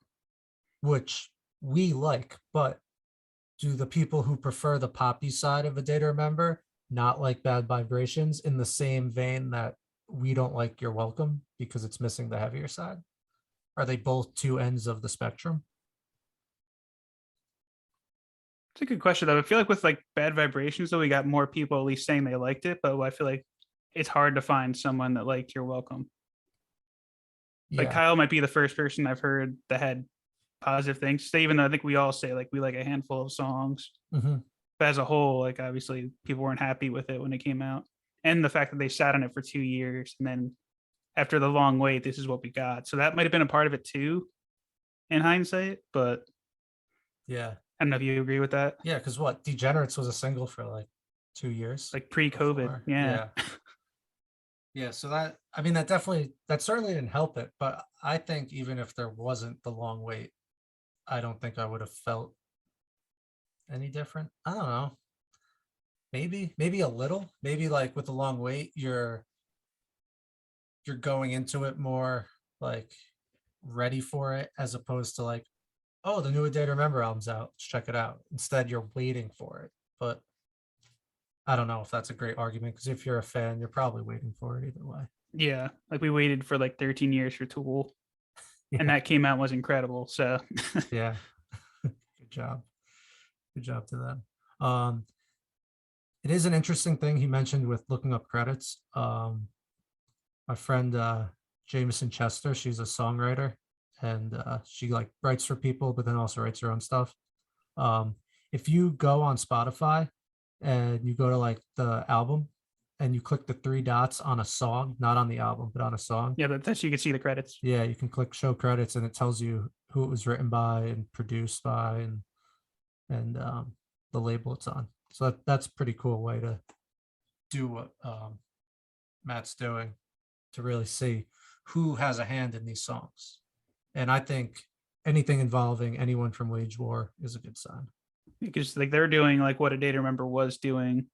Which we like, but do the people who prefer the poppy side of A Day to Remember not like Bad Vibrations in the same vein that we don't like You're Welcome because it's missing the heavier side? Are they both two ends of the spectrum? It's a good question though. I feel like with like Bad Vibrations though, we got more people at least saying they liked it, but I feel like it's hard to find someone that liked You're Welcome. Like Kyle might be the first person I've heard that had positive things. So even though I think we all say like we like a handful of songs, Mm-hmm. but as a whole, like obviously people weren't happy with it when it came out. and the fact that they sat on it for 2 years, and then after the long wait, this is what we got. So that might have been a part of it too, in hindsight. But Yeah. I don't know if you agree with that. Yeah, because what? Degenerates was a single for like 2 years. Like pre-COVID, before. yeah. Yeah, so that, I mean, that certainly didn't help it, but I think even if there wasn't the long wait, I don't think I would have felt any different. I don't know. Maybe a little. Maybe like with the long wait, you're going into it more like ready for it, as opposed to like, oh, the new A Day to Remember album's out, let's check it out. Instead, you're waiting for it. But I don't know if that's a great argument, because if you're a fan, you're probably waiting for it either way. Yeah, like we waited for like 13 years for Tool, and that came out was incredible. So Yeah. Good job to them. It is an interesting thing he mentioned with looking up credits. My friend Jameson Chester, she's a songwriter, and she like writes for people, but then also writes her own stuff. If you go on Spotify and you go to like the album and you click the 3 dots on a song, not on the album, but on a song. yeah, that's you can see the credits. Yeah, you can click show credits and it tells you who it was written by and produced by, and the label it's on. So that's a pretty cool way to do what Matt's doing, to really see who has a hand in these songs. And I think anything involving anyone from Wage War is a good sign. Because like they're doing like what A Day to Remember was doing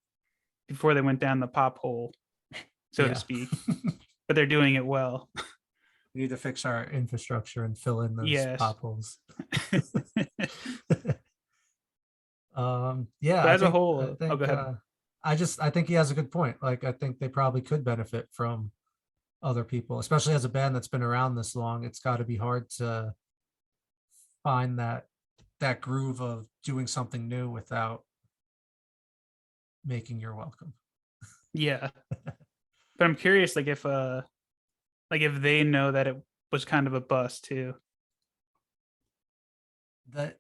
before they went down the pop hole, so to speak. But they're doing it well. We need to fix our infrastructure and fill in those pop holes. Yeah, but as a whole, I think, go ahead. I think he has a good point. Like, I think they probably could benefit from other people, especially as a band that's been around this long. It's got to be hard to find that groove of doing something new without making your welcome. Yeah. But I'm curious, like if they know that it was kind of a bust too. That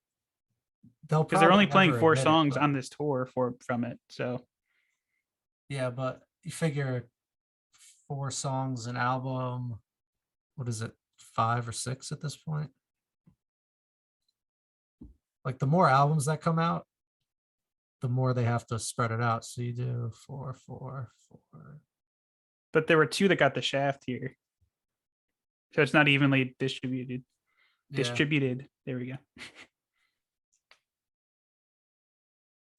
because they're only playing 4 songs on this tour from it. So yeah, but you figure 4 songs an album, what is it, 5 or 6 at this point? Like the more albums that come out, the more they have to spread it out. So you do 4, 4, 4. But there were 2 that got the shaft here, so it's not evenly distributed. Distributed. There we go.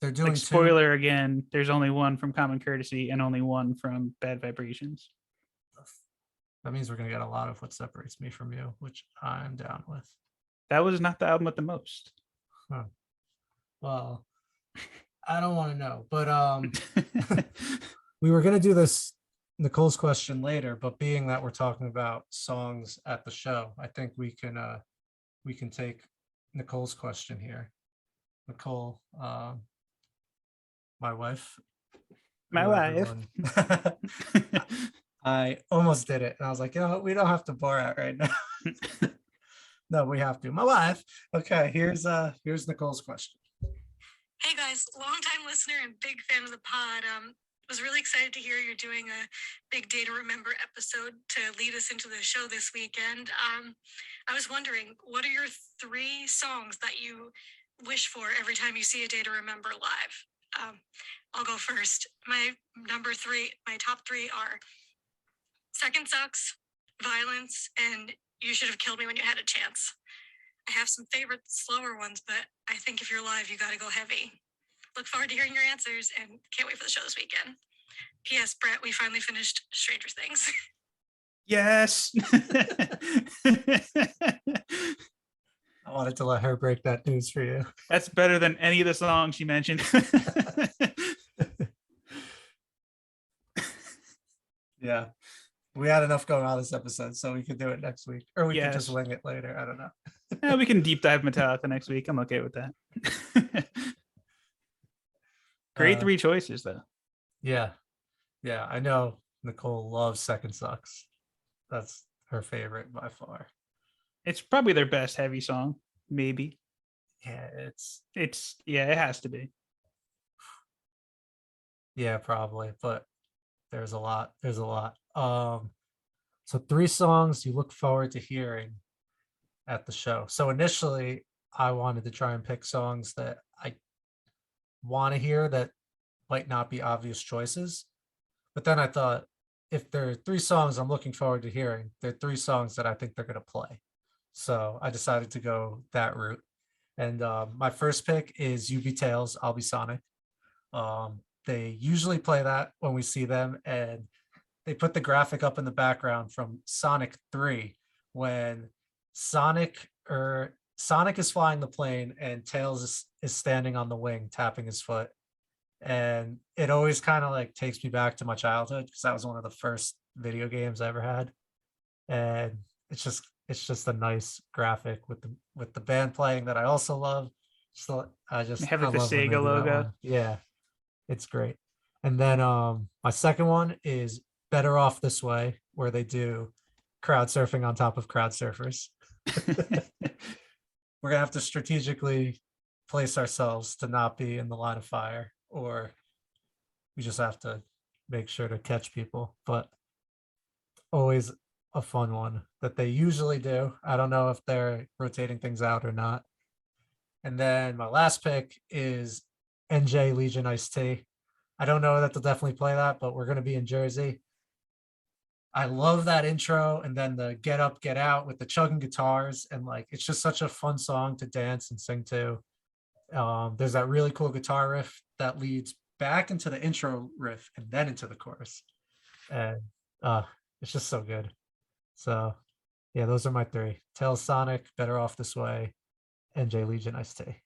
They're doing like spoiler again. There's only 1 from Common Courtesy and only 1 from Bad Vibrations. That means we're gonna get a lot of What Separates Me From You, which I'm down with. That was not the album with the most. Huh. Well, I don't want to know, but we were gonna do this Nicole's question later, but being that we're talking about songs at the show, I think we can take Nicole's question here. Nicole, my wife. I almost did it, and I was like, you know what? We don't have to bore out right now. No, we have to. My wife. Okay, here's Nicole's question. Hey guys, longtime listener and big fan of the pod. Was really excited to hear you're doing a Big Day to Remember episode to lead us into the show this weekend. I was wondering, what are your 3 songs that you wish for every time you see A Day to Remember live? I'll go first. My top 3 are Second Sucks, Violence, and You Should Have Killed Me When You Had a Chance. I have some favorite slower ones, but I think if you're live, you got to go heavy. Look forward to hearing your answers and can't wait for the show this weekend. P.S. Brett, we finally finished Stranger Things. Yes. I wanted to let her break that news for you. That's better than any of the songs she mentioned. Yeah. We had enough going on this episode, so we could do it next week. Or we could just wing it later. I don't know. Yeah, we can deep dive Metallica next week. I'm okay with that. Great 3 choices, though. Yeah. Yeah, I know Nicole loves Second Sucks. That's her favorite by far. It's probably their best heavy song, maybe. Yeah, it has to be. Yeah, probably. But there's a lot. There's a lot. So 3 songs you look forward to hearing at the show. So initially, I wanted to try and pick songs that I want to hear that might not be obvious choices. But then I thought, if there are 3 songs I'm looking forward to hearing, there are 3 songs that I think they're going to play. So I decided to go that route. And my first pick is UB Tales, I'll Be Sonic. They usually play that when we see them, and they put the graphic up in the background from Sonic 3 when Sonic is flying the plane and Tails is standing on the wing tapping his foot. And it always kind of like takes me back to my childhood because that was one of the first video games I ever had. And it's just a nice graphic with the band playing that I also love. So They have like I the love when they Sega do that logo. one. Yeah, it's great. And then my second one is Better Off This Way, where they do crowd surfing on top of crowd surfers. We're gonna have to strategically place ourselves to not be in the line of fire, or we just have to make sure to catch people. But always a fun one that they usually do. I don't know if they're rotating things out or not. And then my last pick is NJ Legion Iced Tea. I don't know that they'll definitely play that, but we're going to be in Jersey. I love that intro, and then the Get Up, Get Out with the chugging guitars. And like, it's just such a fun song to dance and sing to. There's that really cool guitar riff that leads back into the intro riff and then into the chorus. And it's just so good. So yeah, those are my 3. Tails Sonic, Better Off This Way, NJ Legion Iced Tea.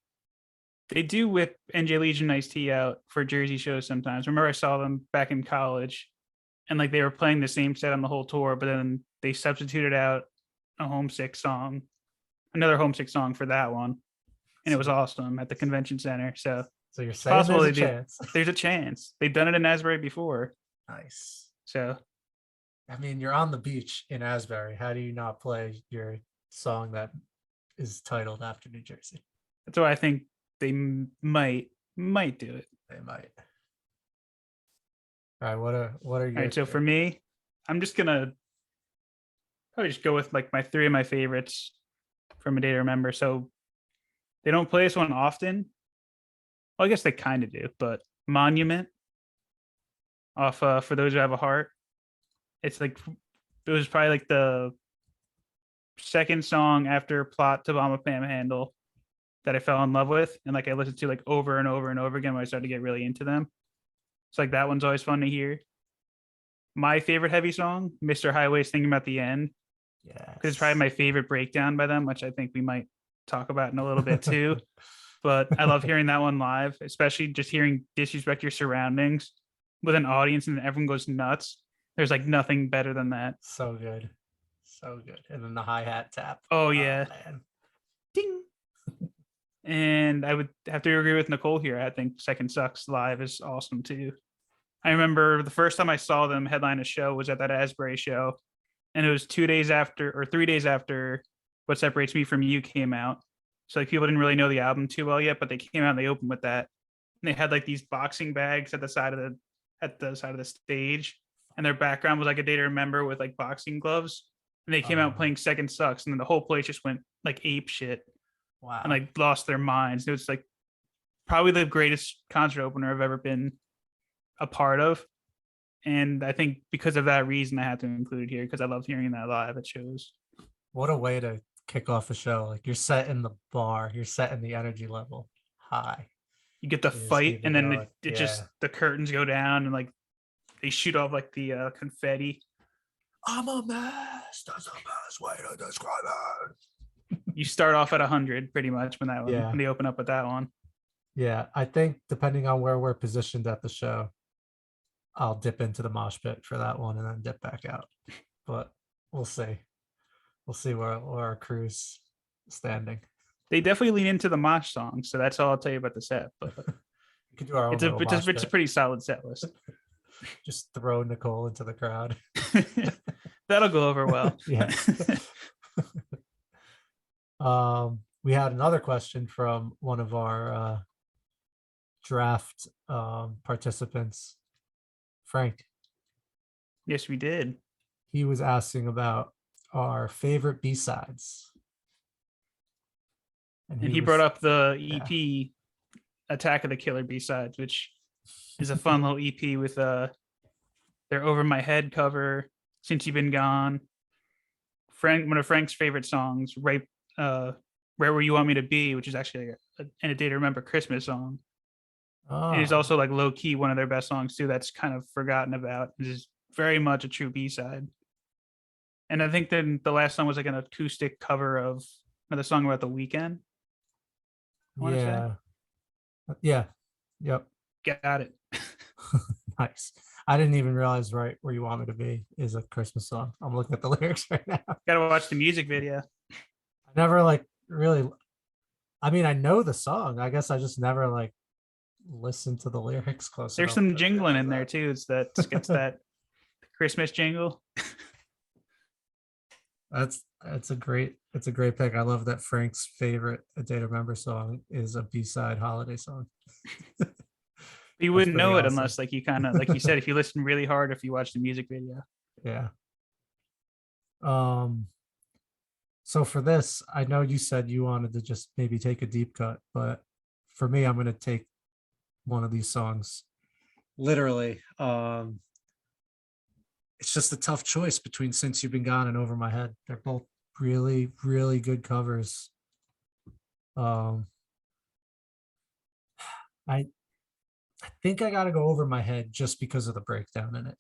They do whip NJ Legion Iced Tea out for Jersey shows sometimes. Remember, I saw them back in college, and like they were playing the same set on the whole tour, but then they substituted out a homesick song, another homesick song for that one, and it was awesome at the convention center. So you're it's saying possible there's a they did. chance. There's a chance. They've done it in Asbury before. Nice. So I mean, you're on the beach in Asbury. How do you not play your song that is titled after New Jersey? that's why I think they might do it. They might. All right, what are your All right, so for me, I'm just gonna probably just go with like my 3 of my favorites from A Day to Remember. So they don't play this one often. Well, I guess they kind of do, but Monument off For Those Who Have a Heart. It's like it was probably like the second song after Plot to Bomb a Panhandle that I fell in love with, and like I listened to like over and over and over again when I started to get really into them. So like that one's always fun to hear. My favorite heavy song, Mr. Highway's Thinking About the End, yeah, because it's probably my favorite breakdown by them, which I think we might talk about in a little bit too. But I love hearing that one live, especially just hearing Disrespect Your Surroundings with an audience and everyone goes nuts. There's like nothing better than that. so good. So good. And then the hi-hat tap. Oh yeah. Man. Ding. And I would have to agree with Nicole here. I think Second Sucks live is awesome too. I remember the first time I saw them headline a show was at that Asbury show, and it was 2 days after or 3 days after What Separates Me From You came out. So like people didn't really know the album too well yet, but they came out and they opened with that. And they had like these boxing bags at the side of the stage, and their background was like A Day to Remember with like boxing gloves. And they came out playing Second Sucks, and then the whole place just went like ape shit. Wow. And like lost their minds. It was like probably the greatest concert opener I've ever been a part of. And I think because of that reason, I had to include it here because I love hearing that live at shows. What a way to kick off a show. Like you're setting the bar, you're setting the energy level high. You get the Just fight, keep and it then going. it just the curtains go down, and like they shoot off like the confetti. I'm a mess. That's the best way to describe it. You start off at 100 pretty much when that one Yeah. when they open up with that one. Yeah, I think depending on where we're positioned at the show, I'll dip into the mosh pit for that one and then dip back out. But we'll see. We'll see where our crew's standing. They definitely lean into the mosh song, so that's all I'll tell you about the set. But We can do our own it's a little mosh it's a pit. pretty solid set list. Just throw Nicole into the crowd. That'll go over well. Yeah. We had another question from one of our draft participants, Frank. Yes, we did. He was asking about our favorite B-sides. And he brought up the yeah. EP Attack of the Killer B-sides, which is a fun little EP with their Over My Head cover, Since You've Been Gone. One of Frank's favorite songs, right, Where Will You Want Me to Be, which is actually a Day to Remember Christmas song. And it's Oh, also like low key one of their best songs too. That's kind of forgotten about. It is very much a true B-side. And I think then the last song was like an acoustic cover of another song about the weekend. I want to say. yeah. Yep. Got it. Nice. I didn't even realize Right Where You Want Me to Be is a Christmas song. I'm looking at the lyrics right now. Gotta watch the music video. I never like really, I mean, I know the song. I guess I just never like listened to the lyrics close There's enough some to jingling realize in there that. too. It's gets that Christmas jingle. It's a great pick. I love that Frank's favorite A Day to Remember song is a B-side holiday song. You That's wouldn't know pretty it awesome. unless like you kind of like you said, if you listen really hard, if you watch the music video. Yeah. So for this, I know you said you wanted to just maybe take a deep cut, but for me, I'm gonna take one of these songs. Literally. It's just a tough choice between Since You've Been Gone and Over My Head. They're both really, really good covers. I think I gotta go Over My Head just because of the breakdown in it.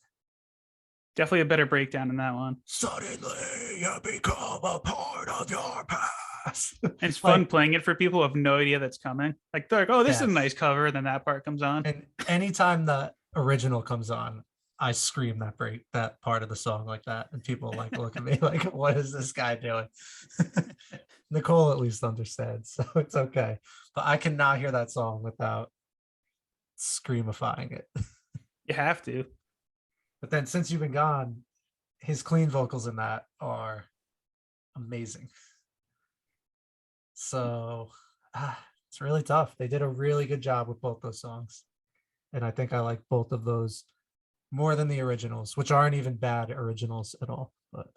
Definitely a better breakdown in that one. Suddenly you become a part of your past. And it's fun Like, playing it for people who have no idea that's coming. Like they're like, oh, this is a Yes. nice cover, and then that part comes on. and anytime the original comes on, I scream that part of the song like that, and people like look at me like, "What is this guy doing?" Nicole at least understands, so it's okay. But I cannot hear that song without screamifying it. You have to. But then, Since You've Been Gone, his clean vocals in that are amazing. So it's really tough. They did a really good job with both those songs, and I think I like both of those more than the originals, which aren't even bad originals at all. But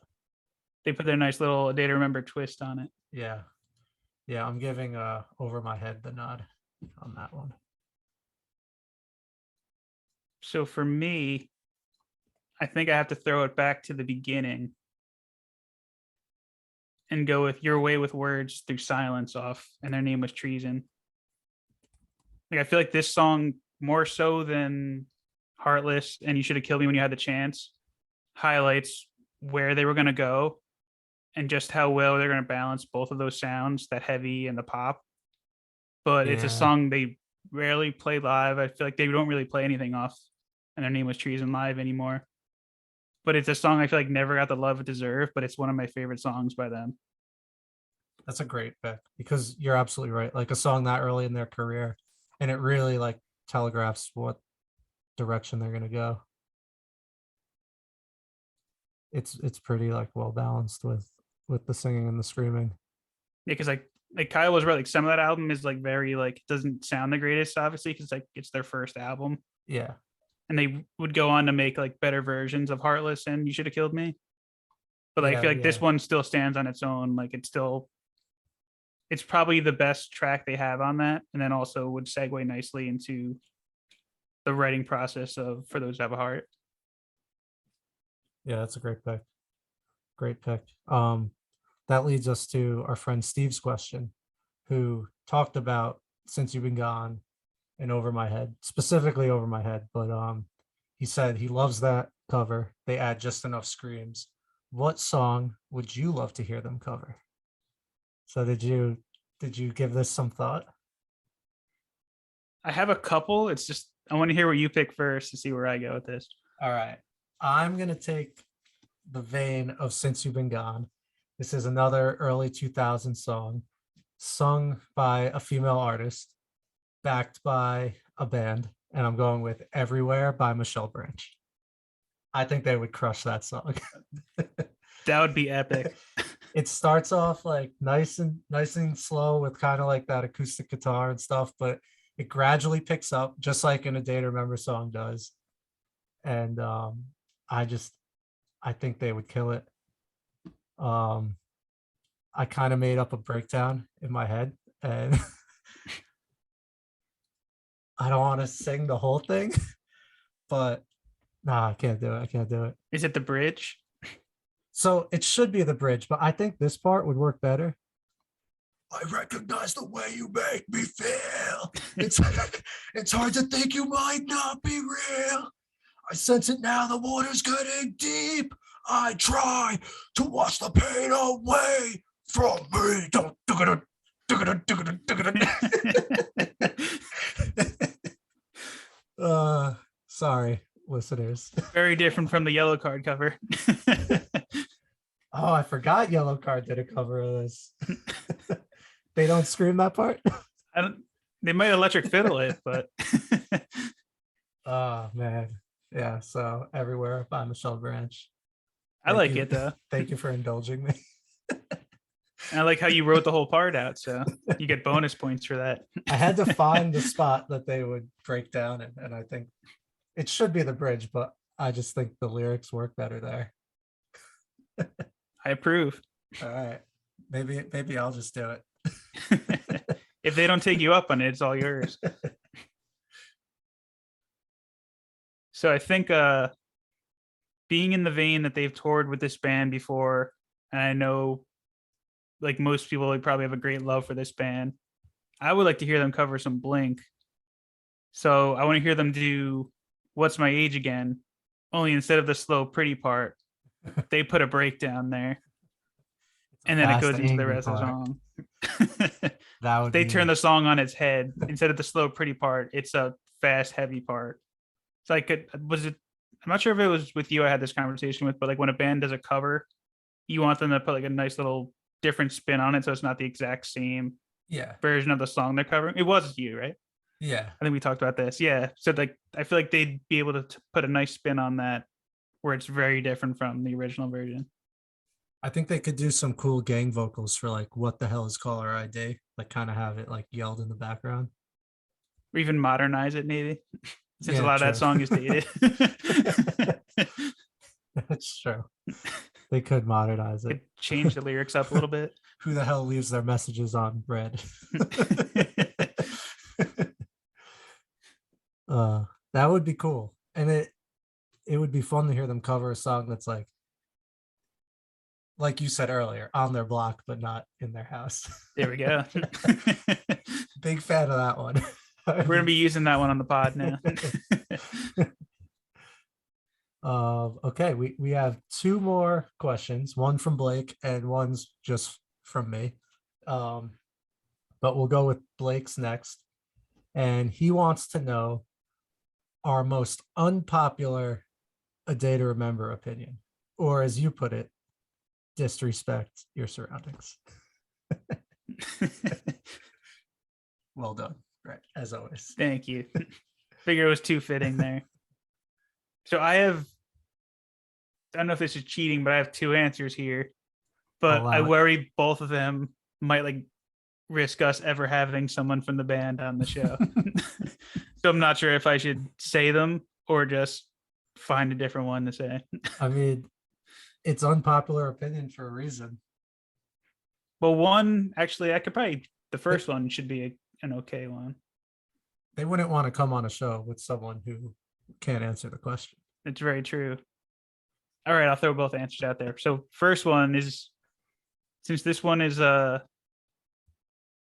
They put their nice little A Day to Remember twist on it. yeah, I'm giving Over My Head the nod on that one. So for me, I think I have to throw it back to the beginning and go with Your Way with Words Through Silence off And Their Name Was Treason. Like I feel like this song, more so than Heartless and You Should Have Killed Me When You Had the Chance, highlights where they were going to go and just how well they're going to balance both of those sounds, that heavy and the pop. But it's a Yeah. song they rarely play live. I feel like they don't really play anything off And Their Name Was Treason live anymore. But it's a song I feel like never got the love it deserved, but it's one of my favorite songs by them. That's a great pick because you're absolutely right. Like a song that early in their career, and it really like telegraphs what direction they're gonna go. It's pretty like well balanced with the singing and the screaming. Yeah, because like Kyle was right. Like some of that album is like very like doesn't sound the greatest, obviously, because like it's their first album. Yeah. And they would go on to make like better versions of Heartless and You Should Have Killed Me. But like, I feel like this one still stands on its own. Like it's probably the best track they have on that. And then also would segue nicely into the writing process of For Those Who Have a Heart. Yeah, that's a great pick. Great pick. That leads us to our friend Steve's question, who talked about Since You've Been Gone and Over My Head, specifically Over My Head, but he said he loves that cover. They add just enough screams. What song would you love to hear them cover? So did you give this some thought? I have a couple. It's just I want to hear what you pick first to see where I go with this. All right. I'm gonna take the vein of Since You've Been Gone. This is another early 2000 song sung by a female artist, backed by a band, and I'm going with Everywhere by Michelle Branch. I think they would crush that song. That would be epic. It starts off like nice and slow with kind of like that acoustic guitar and stuff, but it gradually picks up just like in A Day to Remember song does. And I think they would kill it. I kind of made up a breakdown in my head, and I don't want to sing the whole thing, but nah, I can't do it. I can't do it. Is it the bridge? So it should be the bridge, but I think this part would work better. I recognize the way you make me feel. It's it's hard to think you might not be real. I sense it now, the water's getting deep. I try to wash the pain away from me. Don't sorry, listeners. Very different from the yellow card cover. Oh, I forgot Yellow Card did a cover of this. They don't scream that part? I don't. They might electric fiddle it, but Oh man. Yeah, so Everywhere by Michelle Branch. I Thank like you. it though. Thank you for indulging me. And I like how you wrote the whole part out, so you get bonus points for that. I had to find the spot that they would break down, and I think it should be the bridge, but I just think the lyrics work better there. I approve. All right. Maybe I'll just do it. If they don't take you up on it, it's all yours. So I think being in the vein that they've toured with this band before, and I know like most people like probably have a great love for this band, I would like to hear them cover some Blink. So I want to hear them do What's My Age Again, only instead of the slow pretty part, they put a breakdown there. And then it Fast, goes into the angry rest of the part. song. That would They be, turn the song on its head. Instead of the slow pretty part, it's a fast heavy part. It's like was it, I'm not sure if it was with you I had this conversation with, but like when a band does a cover, you want them to put like a nice little different spin on it, so it's not the exact same yeah. version of the song they're covering. It was you, right? Yeah. I think we talked about this. Yeah. So like I feel like they'd be able to put a nice spin on that where it's very different from the original version. I think they could do some cool gang vocals for like What the Hell is Caller ID? Like kind of have it like yelled in the background. Or even modernize it maybe. Since a Yeah, lot of that true. song is dated. That's true. They could modernize it. Could change the lyrics up a little bit. Who the hell leaves their messages on bread? That would be cool. And it would be fun to hear them cover a song that's like you said earlier, on their block, but not in their house. There we go. Big fan of that one. We're gonna be using that one on the pod now. Okay, we have two more questions, one from Blake and one's just from me. But we'll go with Blake's next. And he wants to know our most unpopular A Day to Remember opinion, or as you put it, disrespect your surroundings. Well done. Right, as always. Thank you. Figure it was too fitting there. So I don't know if this is cheating, but I have two answers here. But Allow I it. worry both of them might like risk us ever having someone from the band on the show. So I'm not sure if I should say them or just find a different one to say. I mean, it's unpopular opinion for a reason. Well, one actually, the first one should be an okay one. They wouldn't want to come on a show with someone who can't answer the question. It's very true. All right, I'll throw both answers out there. So first one is, since this one is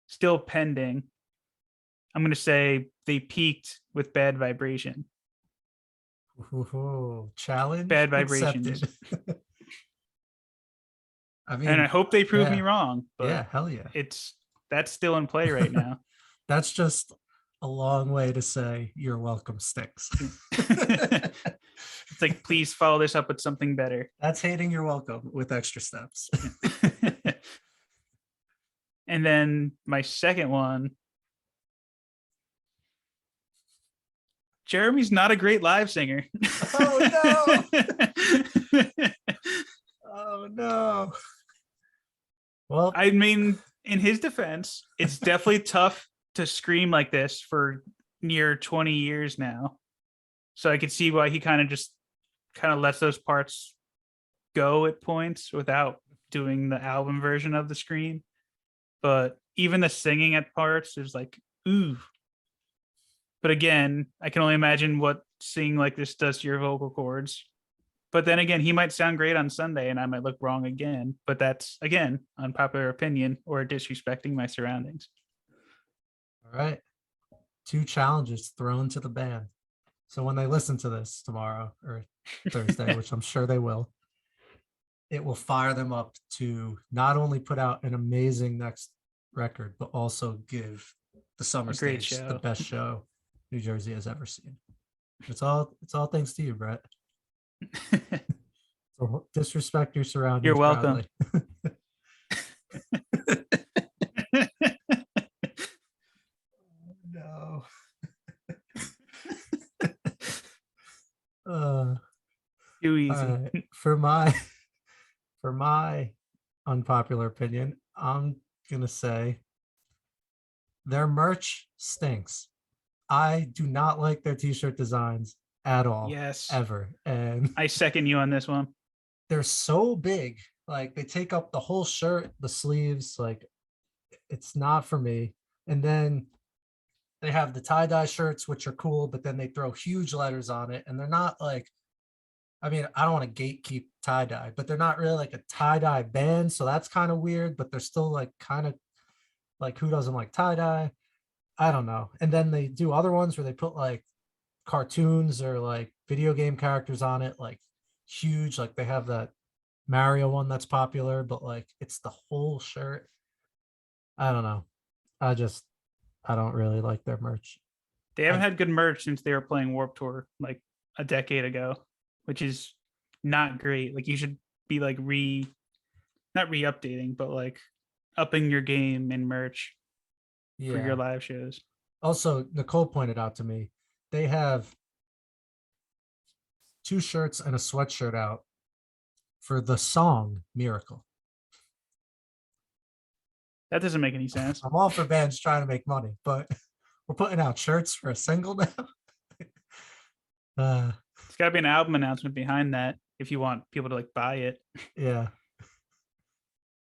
still pending, I'm going to say they peaked with Bad Vibration. Ooh, challenge Bad Vibrations. accepted. I mean, And I hope they prove me yeah. wrong, but yeah, hell yeah. that's still in play right now. That's just a long way to say you're welcome, Sticks. It's like, please follow this up with something better. That's hating your welcome with extra steps. And then my second one, Jeremy's not a great live singer. Oh no. Oh no. Well, I mean, in his defense, it's definitely tough to scream like this for near 20 years now. So I could see why he kind of lets those parts go at points without doing the album version of the scream. But even the singing at parts is like, ooh. But again, I can only imagine what singing like this does to your vocal cords. But then again, he might sound great on Sunday and I might look wrong again. But that's, again, unpopular opinion or disrespecting my surroundings. All right. 2 challenges thrown to the band. So when they listen to this tomorrow or Thursday, which I'm sure they will, it will fire them up to not only put out an amazing next record, but also give the summer A great stage the show. best show New Jersey has ever seen. It's all thanks to you, Brett. So disrespect your surroundings. You're welcome. No. Too easy. For my unpopular opinion, I'm gonna say their merch stinks. I do not like their t-shirt designs at all. Yes. Ever. And I second you on this one. they're so big. Like they take up the whole shirt, the sleeves, like it's not for me. And then they have the tie-dye shirts, which are cool, but then they throw huge letters on it. And they're not like, I mean, I don't want to gatekeep tie-dye, but they're not really like a tie-dye band. So that's kind of weird, but they're still like kind of like, who doesn't like tie-dye? I don't know. And then they do other ones where they put like cartoons or like video game characters on it, like huge. Like they have that Mario one that's popular, but like it's the whole shirt. I don't know. I don't really like their merch. They haven't had good merch since they were playing Warped Tour like a decade ago, which is not great. Like you should be like not re-updating, but like upping your game in merch for your live shows. Also, Nicole pointed out to me, they have 2 shirts and a sweatshirt out for the song Miracle. That doesn't make any sense. I'm all for bands trying to make money, but we're putting out shirts for a single now. It's got to be an album announcement behind that if you want people to like buy it. Yeah.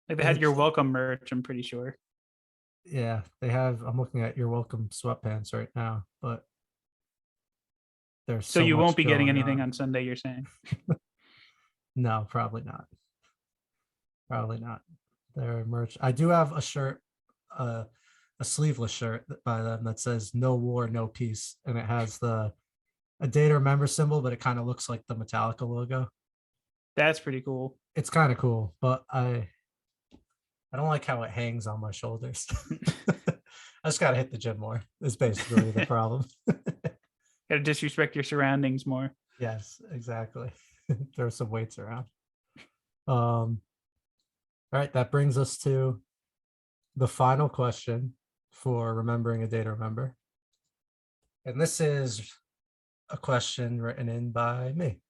Like they had Your Welcome merch, I'm pretty sure. Yeah, they have. I'm looking at Your Welcome sweatpants right now, but there's so you won't be getting going anything on Sunday, you're saying? No, probably not. Probably not. Their merch. I do have a shirt, a sleeveless shirt by them that says "No War, No Peace," and it has a date or member symbol, but it kind of looks like the Metallica logo. That's pretty cool. It's kind of cool, but I don't like how it hangs on my shoulders. I just got to hit the gym more. Is basically the problem. Got to disrespect your surroundings more. Yes, exactly. Throw some weights around. All right, that brings us to the final question for remembering a day to remember. And this is a question written in by me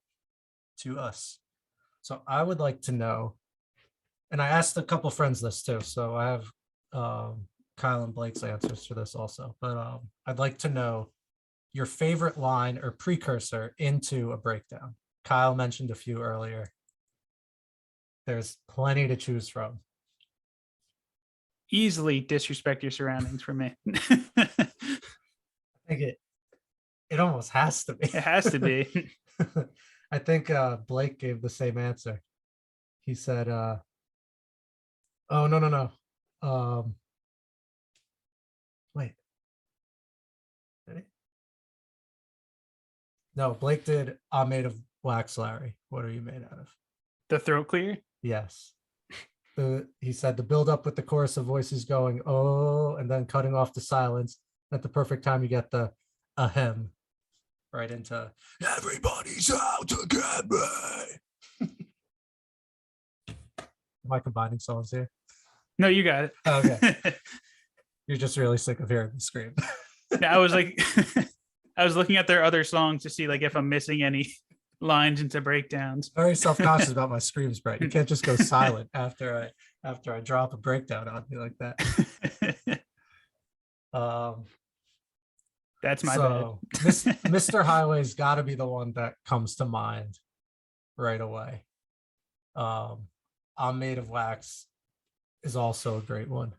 to us. So I would like to know, and I asked a couple friends this too, so I have Kyle and Blake's answers for this also, but I'd like to know your favorite line or precursor into a breakdown. Kyle mentioned a few earlier. There's plenty to choose from. Easily disrespect your surroundings for me. I think it almost has to be. It has to be. I think Blake gave the same answer. He said, oh, no. Wait. Did he? No, Blake did I'm made of wax, Larry. What are you made out of? The throat clear? Yes. He said the build up with the chorus of voices going, oh, and then cutting off the silence. At the perfect time, you get the ahem right into everybody's out to get me. Am I combining songs here? No, you got it. Okay. You're just really sick of hearing me scream. Yeah, I was like, I was looking at their other songs to see like if I'm missing any lines into breakdowns. Very self-conscious about my screams, Brett. You can't just go silent after I drop a breakdown on you like that. That's my bad. Mr. Highway's got to be the one that comes to mind right away. I'm Made of Wax is also a great one.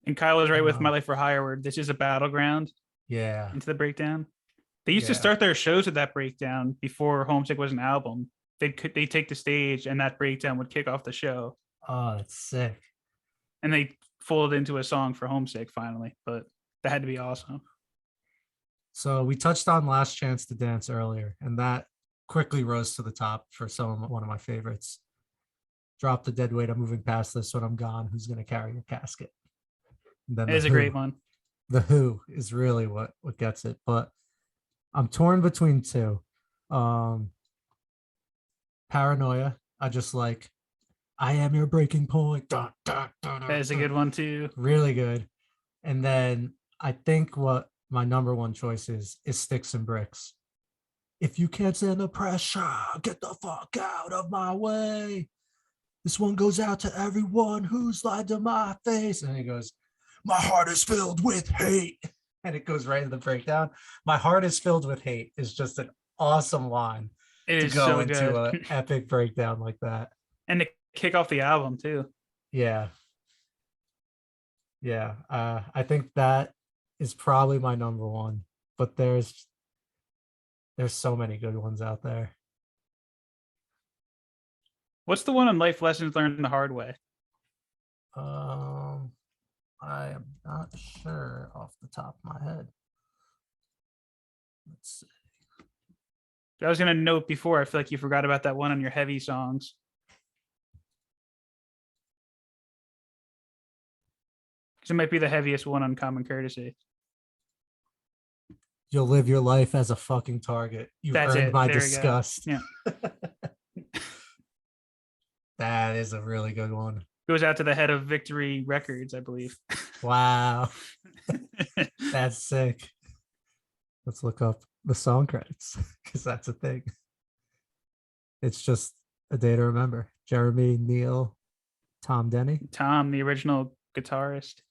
And Kyle was right with My Um, Life for Hire, where this is a battleground Yeah. into the breakdown. They used to Yeah. start their shows with that breakdown before Homesick was an album. They take the stage and that breakdown would kick off the show, Oh, that's sick. and they folded into a song for Homesick finally. But that had to be awesome. So we touched on Last Chance to Dance earlier, and that quickly rose to the top for one of my favorites. Drop the dead weight. I'm moving past this when I'm gone. Who's going to carry your casket? And then It is a great one. The Who is really what gets it. But I'm torn between two. Paranoia. I just like, I am your breaking point. Dun, dun, dun, That is a good one too. Really good. And then I think what my number one choice is Sticks and Bricks. If you can't stand the pressure, get the fuck out of my way. This one goes out to everyone who's lied to my face. And he goes, my heart is filled with hate. And it goes right into the breakdown. My heart is filled with hate is just an awesome line It to is go so into good. an epic breakdown like that. And to kick off the album too. Yeah. Yeah. I think that is probably my number one, but there's so many good ones out there. What's the one on life lessons learned the hard way? I am not sure off the top of my head. Let's see. I was gonna note before. I feel like you forgot about that one on your heavy songs. Because it might be the heaviest one on Common Courtesy. You'll live your life as a fucking target. You've That's earned it. my There we go. disgust. Yeah. That is a really good one. Goes out to the head of Victory Records, I believe. Wow. That's sick. Let's look up the song credits because that's a thing. It's just a day to remember. Jeremy, Neil, Tom Denny. Tom, the original guitarist,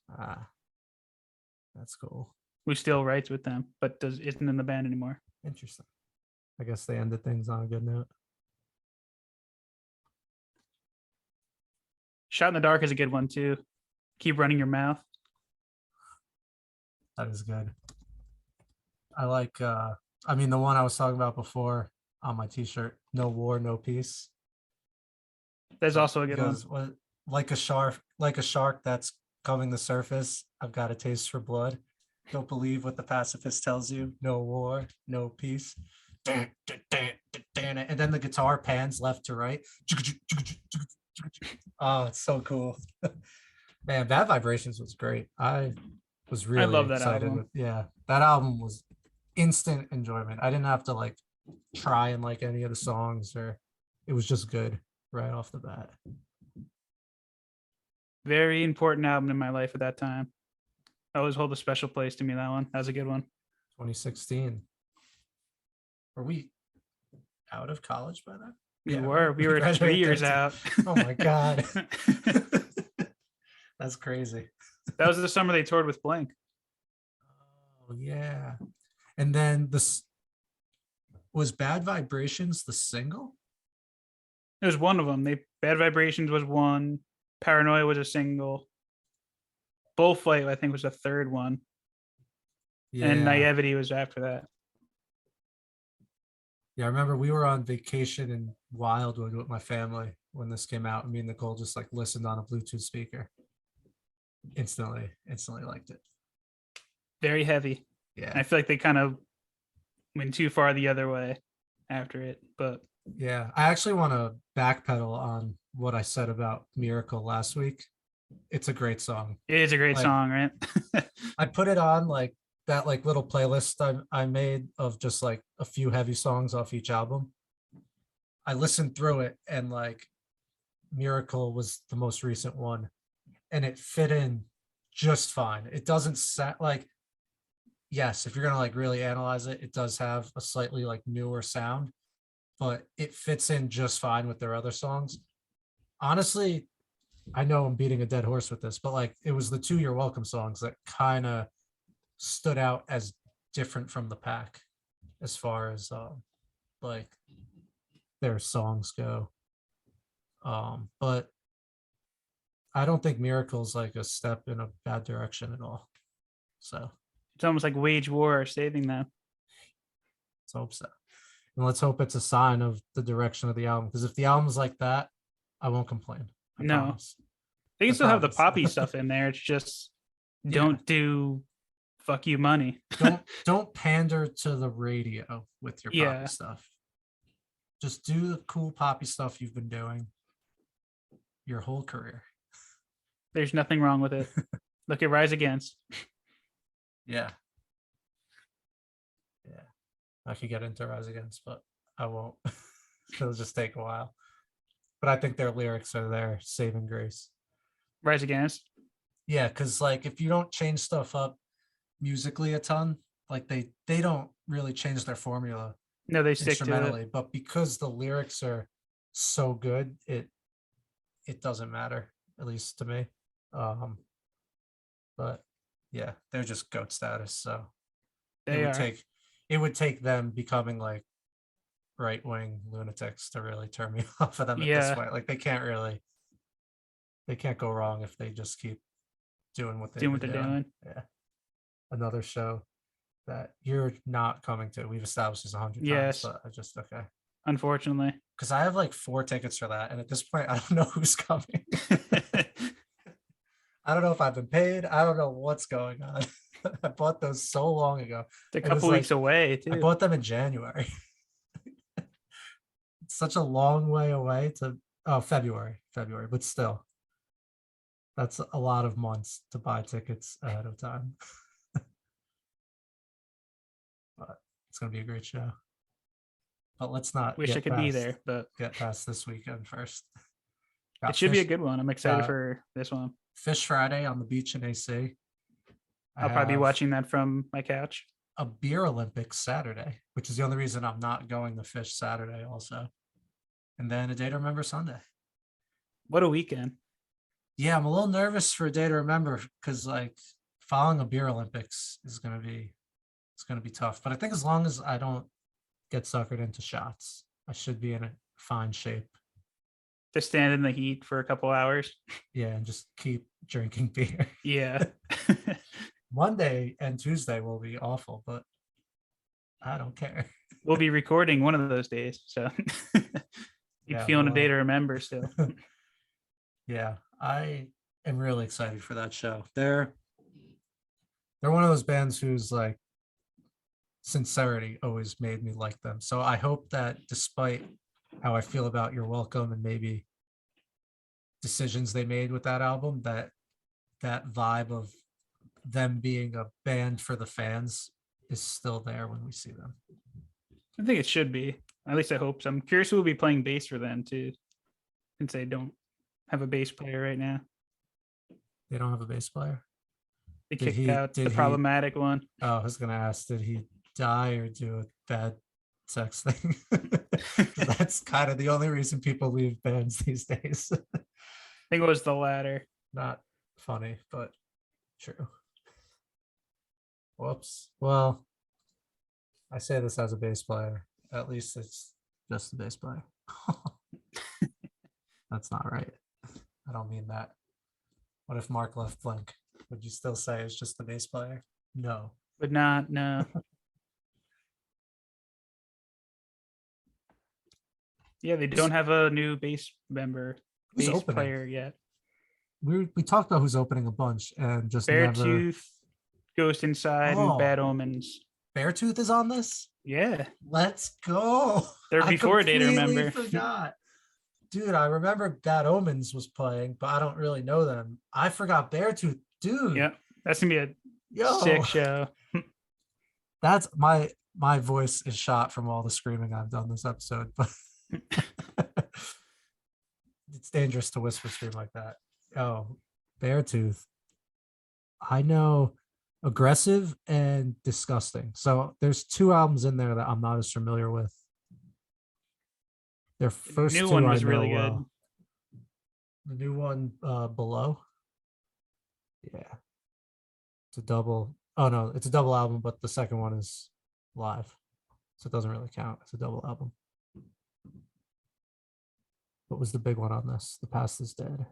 That's cool. who still writes with them, but isn't in the band anymore. Interesting. I guess they ended things on a good note. Shot in the Dark is a good one too. Keep Running Your Mouth. That is good. I like the one I was talking about before on my t-shirt, No War, No Peace. That's also a good one. Because like a shark that's coming the surface, I've got a taste for blood. Don't believe what the pacifist tells you. No war, no peace. And then the guitar pans left to right. Oh, it's so cool. Man, Bad Vibrations was great. I was really love that excited album. That album was instant enjoyment. I didn't have to like try and like any of the songs, or it was just good right off the bat. Very important album in my life at that time. I always hold a special place to me. That one. That was a good one. 2016. Were we out of college by then? We Yeah, were. We were graduated 3 years 13. out. Oh my God. That's crazy. That was the summer they toured with Blink. Oh yeah. And then this was Bad Vibrations the single? It was one of them. Bad Vibrations was one. Paranoia was a single. Bullfight, I think, was the third one. Yeah. And Naivety was after that. Yeah, I remember we were on vacation in Wildwood with my family when this came out. Me and Nicole just like listened on a Bluetooth speaker. Instantly liked it. Very heavy. Yeah. I feel like they kind of went too far the other way after it. But yeah, I actually want to backpedal on what I said about Miracle last week. It's a great song. it is a great song, right? I put it on like that like little playlist I made of just like a few heavy songs off each album. I listened through it and like Miracle was the most recent one and it fit in just fine. It doesn't sound like, yes, if you're gonna like really analyze it, it does have a slightly like newer sound, but it fits in just fine with their other songs. Honestly, I know I'm beating a dead horse with this, but like it was the 2 You're Welcome songs that kind of stood out as different from the pack as far as like their songs go. But I don't think Miracle's like a step in a bad direction at all. So It's almost like Wage War saving them. let's hope so. And let's hope it's a sign of the direction of the album. Because if the album's like that, I won't complain. I No. promise. They can I still have the promise. poppy stuff in there. It's just don't do fuck you money. Don't pander to the radio with your Yeah. poppy stuff. Just do the cool poppy stuff you've been doing your whole career. There's nothing wrong with it. Look at Rise Against. Yeah. Yeah. I could get into Rise Against, but I won't. It'll just take a while. But I think their lyrics are their saving grace. Rise Against. Yeah, because like if you don't change stuff up musically a ton, like they don't really change their formula No, they stick to instrumentally, it. but because the lyrics are so good, it doesn't matter, at least to me. But yeah, they're just GOAT status. So They are. It would take them becoming like right-wing lunatics to really turn me off of them at this Yeah. point. Like they can't go wrong if they just keep doing what they're Doing what they're doing. Yeah. Another show that you're not coming to. We've established this 100 Yes. times, but I just okay. Unfortunately. Because I have like 4 tickets for that, and at this point, I don't know who's coming. I don't know if I've been paid. I don't know what's going on. I bought those so long ago. It's a It was couple weeks like- away I too. bought them in January. It's such a long way away to February, but still, that's a lot of months to buy tickets ahead of time. But it's gonna be a great show. But let's not Wish I get could be past- there, but Get past this weekend first. it Got should be a Fish- good one. I'm excited uh, for this one. Fish Friday on the beach in AC. I I'll probably be have watching that from my couch. a beer Olympics Saturday, which is the only reason I'm not going to Fish Saturday also. And then a day to remember Sunday. What a weekend. Yeah, I'm a little nervous for a day to remember because like following a beer Olympics is gonna be tough. But I think as long as I don't get suckered into shots, I should be in a fine shape. To stand in the heat for a couple hours. Yeah, and just keep drinking beer. Yeah. Monday and Tuesday will be awful, but I don't care. We'll be recording one of those days. So keep Yeah, feeling a day well, to remember still. Yeah, I am really excited for that show. They're one of those bands whose like sincerity always made me like them. So I hope that despite how I feel about You're Welcome and maybe decisions they made with that album, that vibe of them being a band for the fans is still there when we see them. I think it should be. At least I hope so. I'm curious who will be playing bass for them too, since they don't have a bass player right now. They don't have a bass player. They Did kicked he- out did the he- problematic one. Oh, I was gonna ask, did he die or do a bad sex thing? 'Cause that's kind of the only reason people leave bands these days. I think it was the latter. Not funny, but true. Whoops. Well, I say this as a bass player. At least it's just the bass player. That's not right. I don't mean that. What if Mark left Blink? Would you still say it's just the bass player? No. But not, no. Yeah, they don't have a new bass member, Who's bass opening? player yet. We talked about who's opening a bunch and just never. Beartooth, Ghost Inside, Oh. and Bad Omens. Beartooth is on this? Yeah, Let's go. they're I before a day to completely remember. forgot. Dude, I remember Bad Omens was playing, but I don't really know them. I forgot Beartooth. Dude. Yeah, that's gonna be a Yo. sick show. That's my voice is shot from all the screaming I've done this episode, but it's dangerous to whisper scream like that. Oh, Beartooth. I know Aggressive and Disgusting. So there's 2 albums in there that I'm not as familiar with. Their first new 2 one I was really know good. well. The new one, Below. Yeah. It's a double. Oh no, it's a double album, but the second one is live. So it doesn't really count. It's a double album. What was the big one on this? The Past is Dead.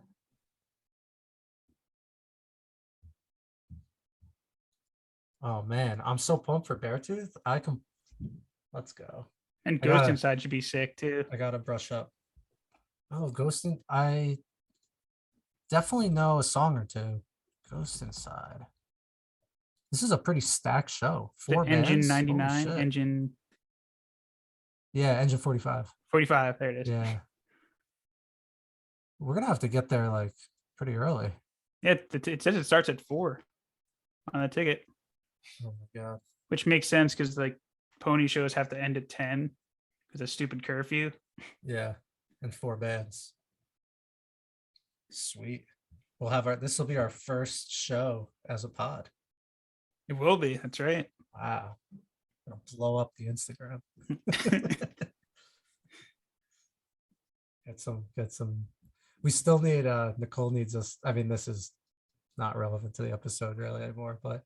Oh man, I'm so pumped for Beartooth. Let's go. And I Ghost gotta- Inside should be sick too. I gotta brush up. Oh, I definitely know a song or two. Ghost Inside. This is a pretty stacked show. The 4 Engine bands. Holy 99, shit. Engine Yeah, Engine 45. 45. There it is. Yeah. We're gonna have to get there like pretty early. Yeah, it says it starts at 4 on the ticket, Oh my god. which makes sense because like pony shows have to end at 10 because of stupid curfew. Yeah. And 4 bands. Sweet. This will be our first show as a pod. It will be. That's right. Wow. Gonna blow up the Instagram. Get some. We still need Nicole needs us. I mean, this is not relevant to the episode really anymore, but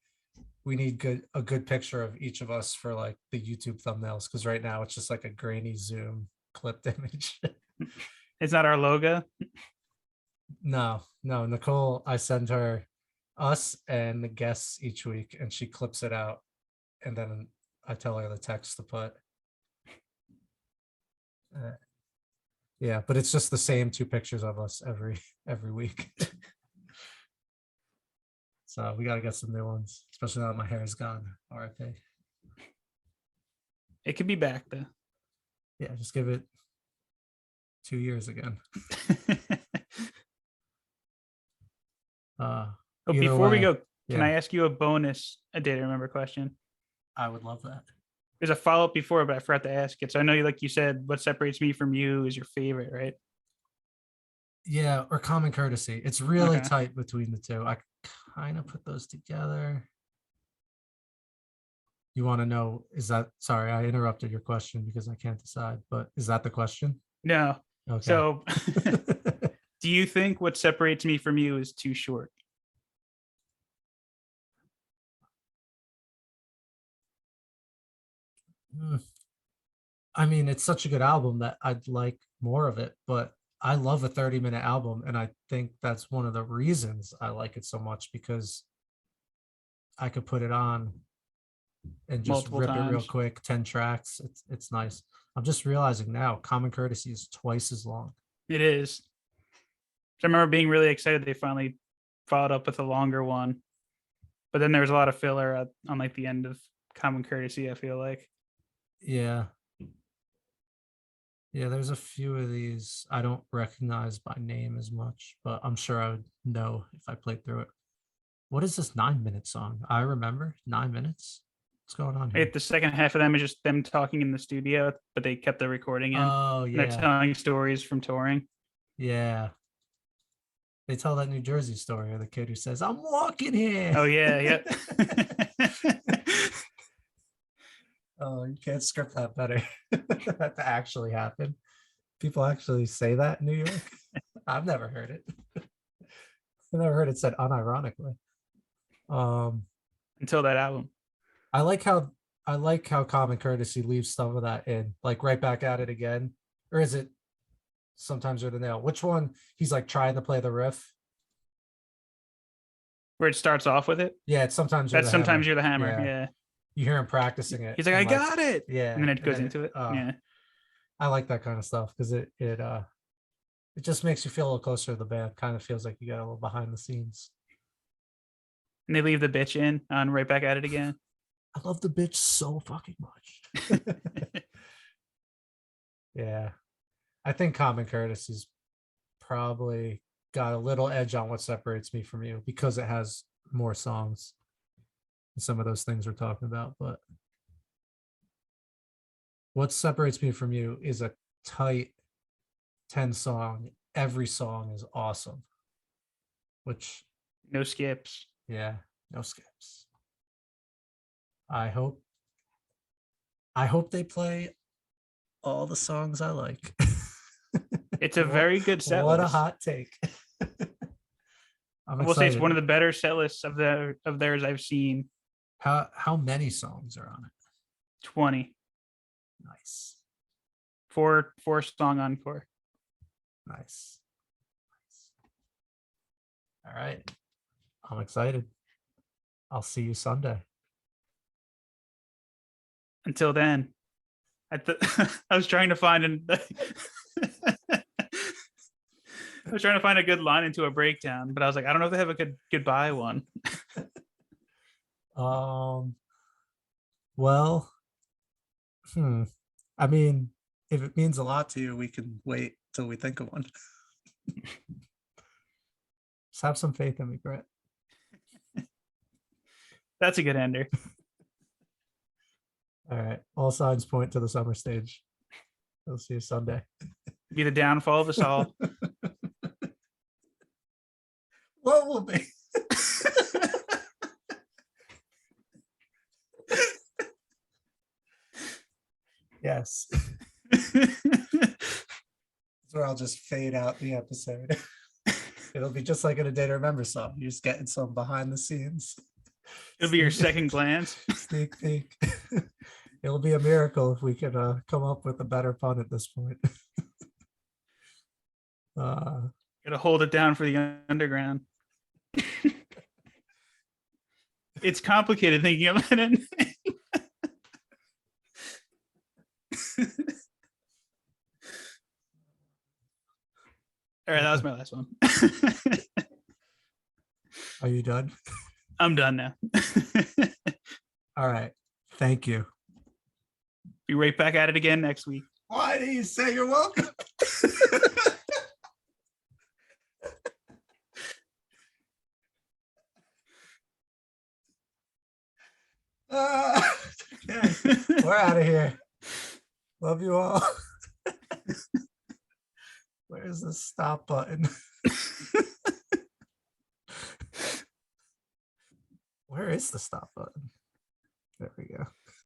we need a good picture of each of us for like the YouTube thumbnails, because right now it's just like a grainy zoom clipped image. It's not our logo. No, Nicole, I send her us and the guests each week and she clips it out, and then I tell her the text to put. Yeah, but it's just the same 2 pictures of us every week. So we got to get some new ones, especially now that my hair is gone. RIP. It could be back though. Yeah, just give it 2 years again. Oh, Either before we way, go, can yeah. I ask you a day to remember question? I would love that. There's a follow up before, but I forgot to ask it. So I know you, like you said, what separates me from you is your favorite, right? Yeah, or Common Courtesy. It's really Okay. tight between the two. I kind of put those together. You want to know, sorry, I interrupted your question because I can't decide, but is that the question? No. Okay. So do you think what separates me from you is too short? I mean, it's such a good album that I'd like more of it, but I love a 30-minute album. And I think that's one of the reasons I like it so much, because I could put it on and just Multiple rip it real times. quick. 10 tracks. It's nice. I'm just realizing now Common Courtesy is twice as long. It is. So I remember being really excited they finally followed up with a longer one. But then there was a lot of filler on like the end of Common Courtesy, I feel like. Yeah. Yeah, there's a few of these I don't recognize by name as much, but I'm sure I would know if I played through it. What is this 9-minute song? I remember 9 minutes. What's going on here? The second half of them is just them talking in the studio, but they kept the recording in. Oh And they're yeah, telling stories from touring. yeah. They tell that New Jersey story of the kid who says, "I'm walking here." Oh yeah, yeah. Oh, you can't script that better. That to actually happen. People actually say that in New York. I've never heard it. I've never heard it said unironically. Until that album. I like how Common Courtesy leaves some of that in, like Right Back at It Again, or is it Sometimes You're the Nail? Which one? He's like trying to play the riff. Where it starts off with it. Yeah, it's Sometimes You're That's the Hammer. Sometimes You're the Hammer. Yeah. You hear him practicing it. He's like, and I got it. Yeah, And then it goes into it. Yeah. I like that kind of stuff because it just makes you feel a little closer to the band. Kind of feels like you got a little behind the scenes. And they leave the bitch in on Right Back at It Again. I love the bitch so fucking much. Yeah. I think Common Courtesy's probably got a little edge on what separates me from you because it has more songs and some of those things we're talking about. But what separates me from you is a tight 10 song. Every song is awesome. Which, No skips. yeah, no skips. I hope they play all the songs I like. It's a very good set What a list. hot take. I will say it's one of the better set lists of theirs I've seen. How many songs are on it? 20. Nice. Four song encore. Nice. All right. I'm excited. I'll see you Sunday. Until then, I was trying to find I was trying to find a good line into a breakdown, but I was like, I don't know if they have a good goodbye one. Well, I mean, if it means a lot to you, we can wait till we think of one. Just have some faith in me, Brett. That's a good ender. All right. All signs point to the summer stage. We'll see you Sunday. Be the downfall of us all. What will be? Yes. Where I'll just fade out the episode. It'll be just like in A Day to Remember song. You're just getting some behind the scenes. It'll be your second glance. Sneak peek. It'll be a miracle if we can come up with a better pun at this point. Gotta hold it down for the underground. It's complicated thinking of it. All right, that was my last one. Are you done? I'm done now. All right. Thank you. Be right back at it again next week. Why do you say you're welcome? Okay. We're out of here. Love you all. Where's the stop button? Where is the stop button? There we go.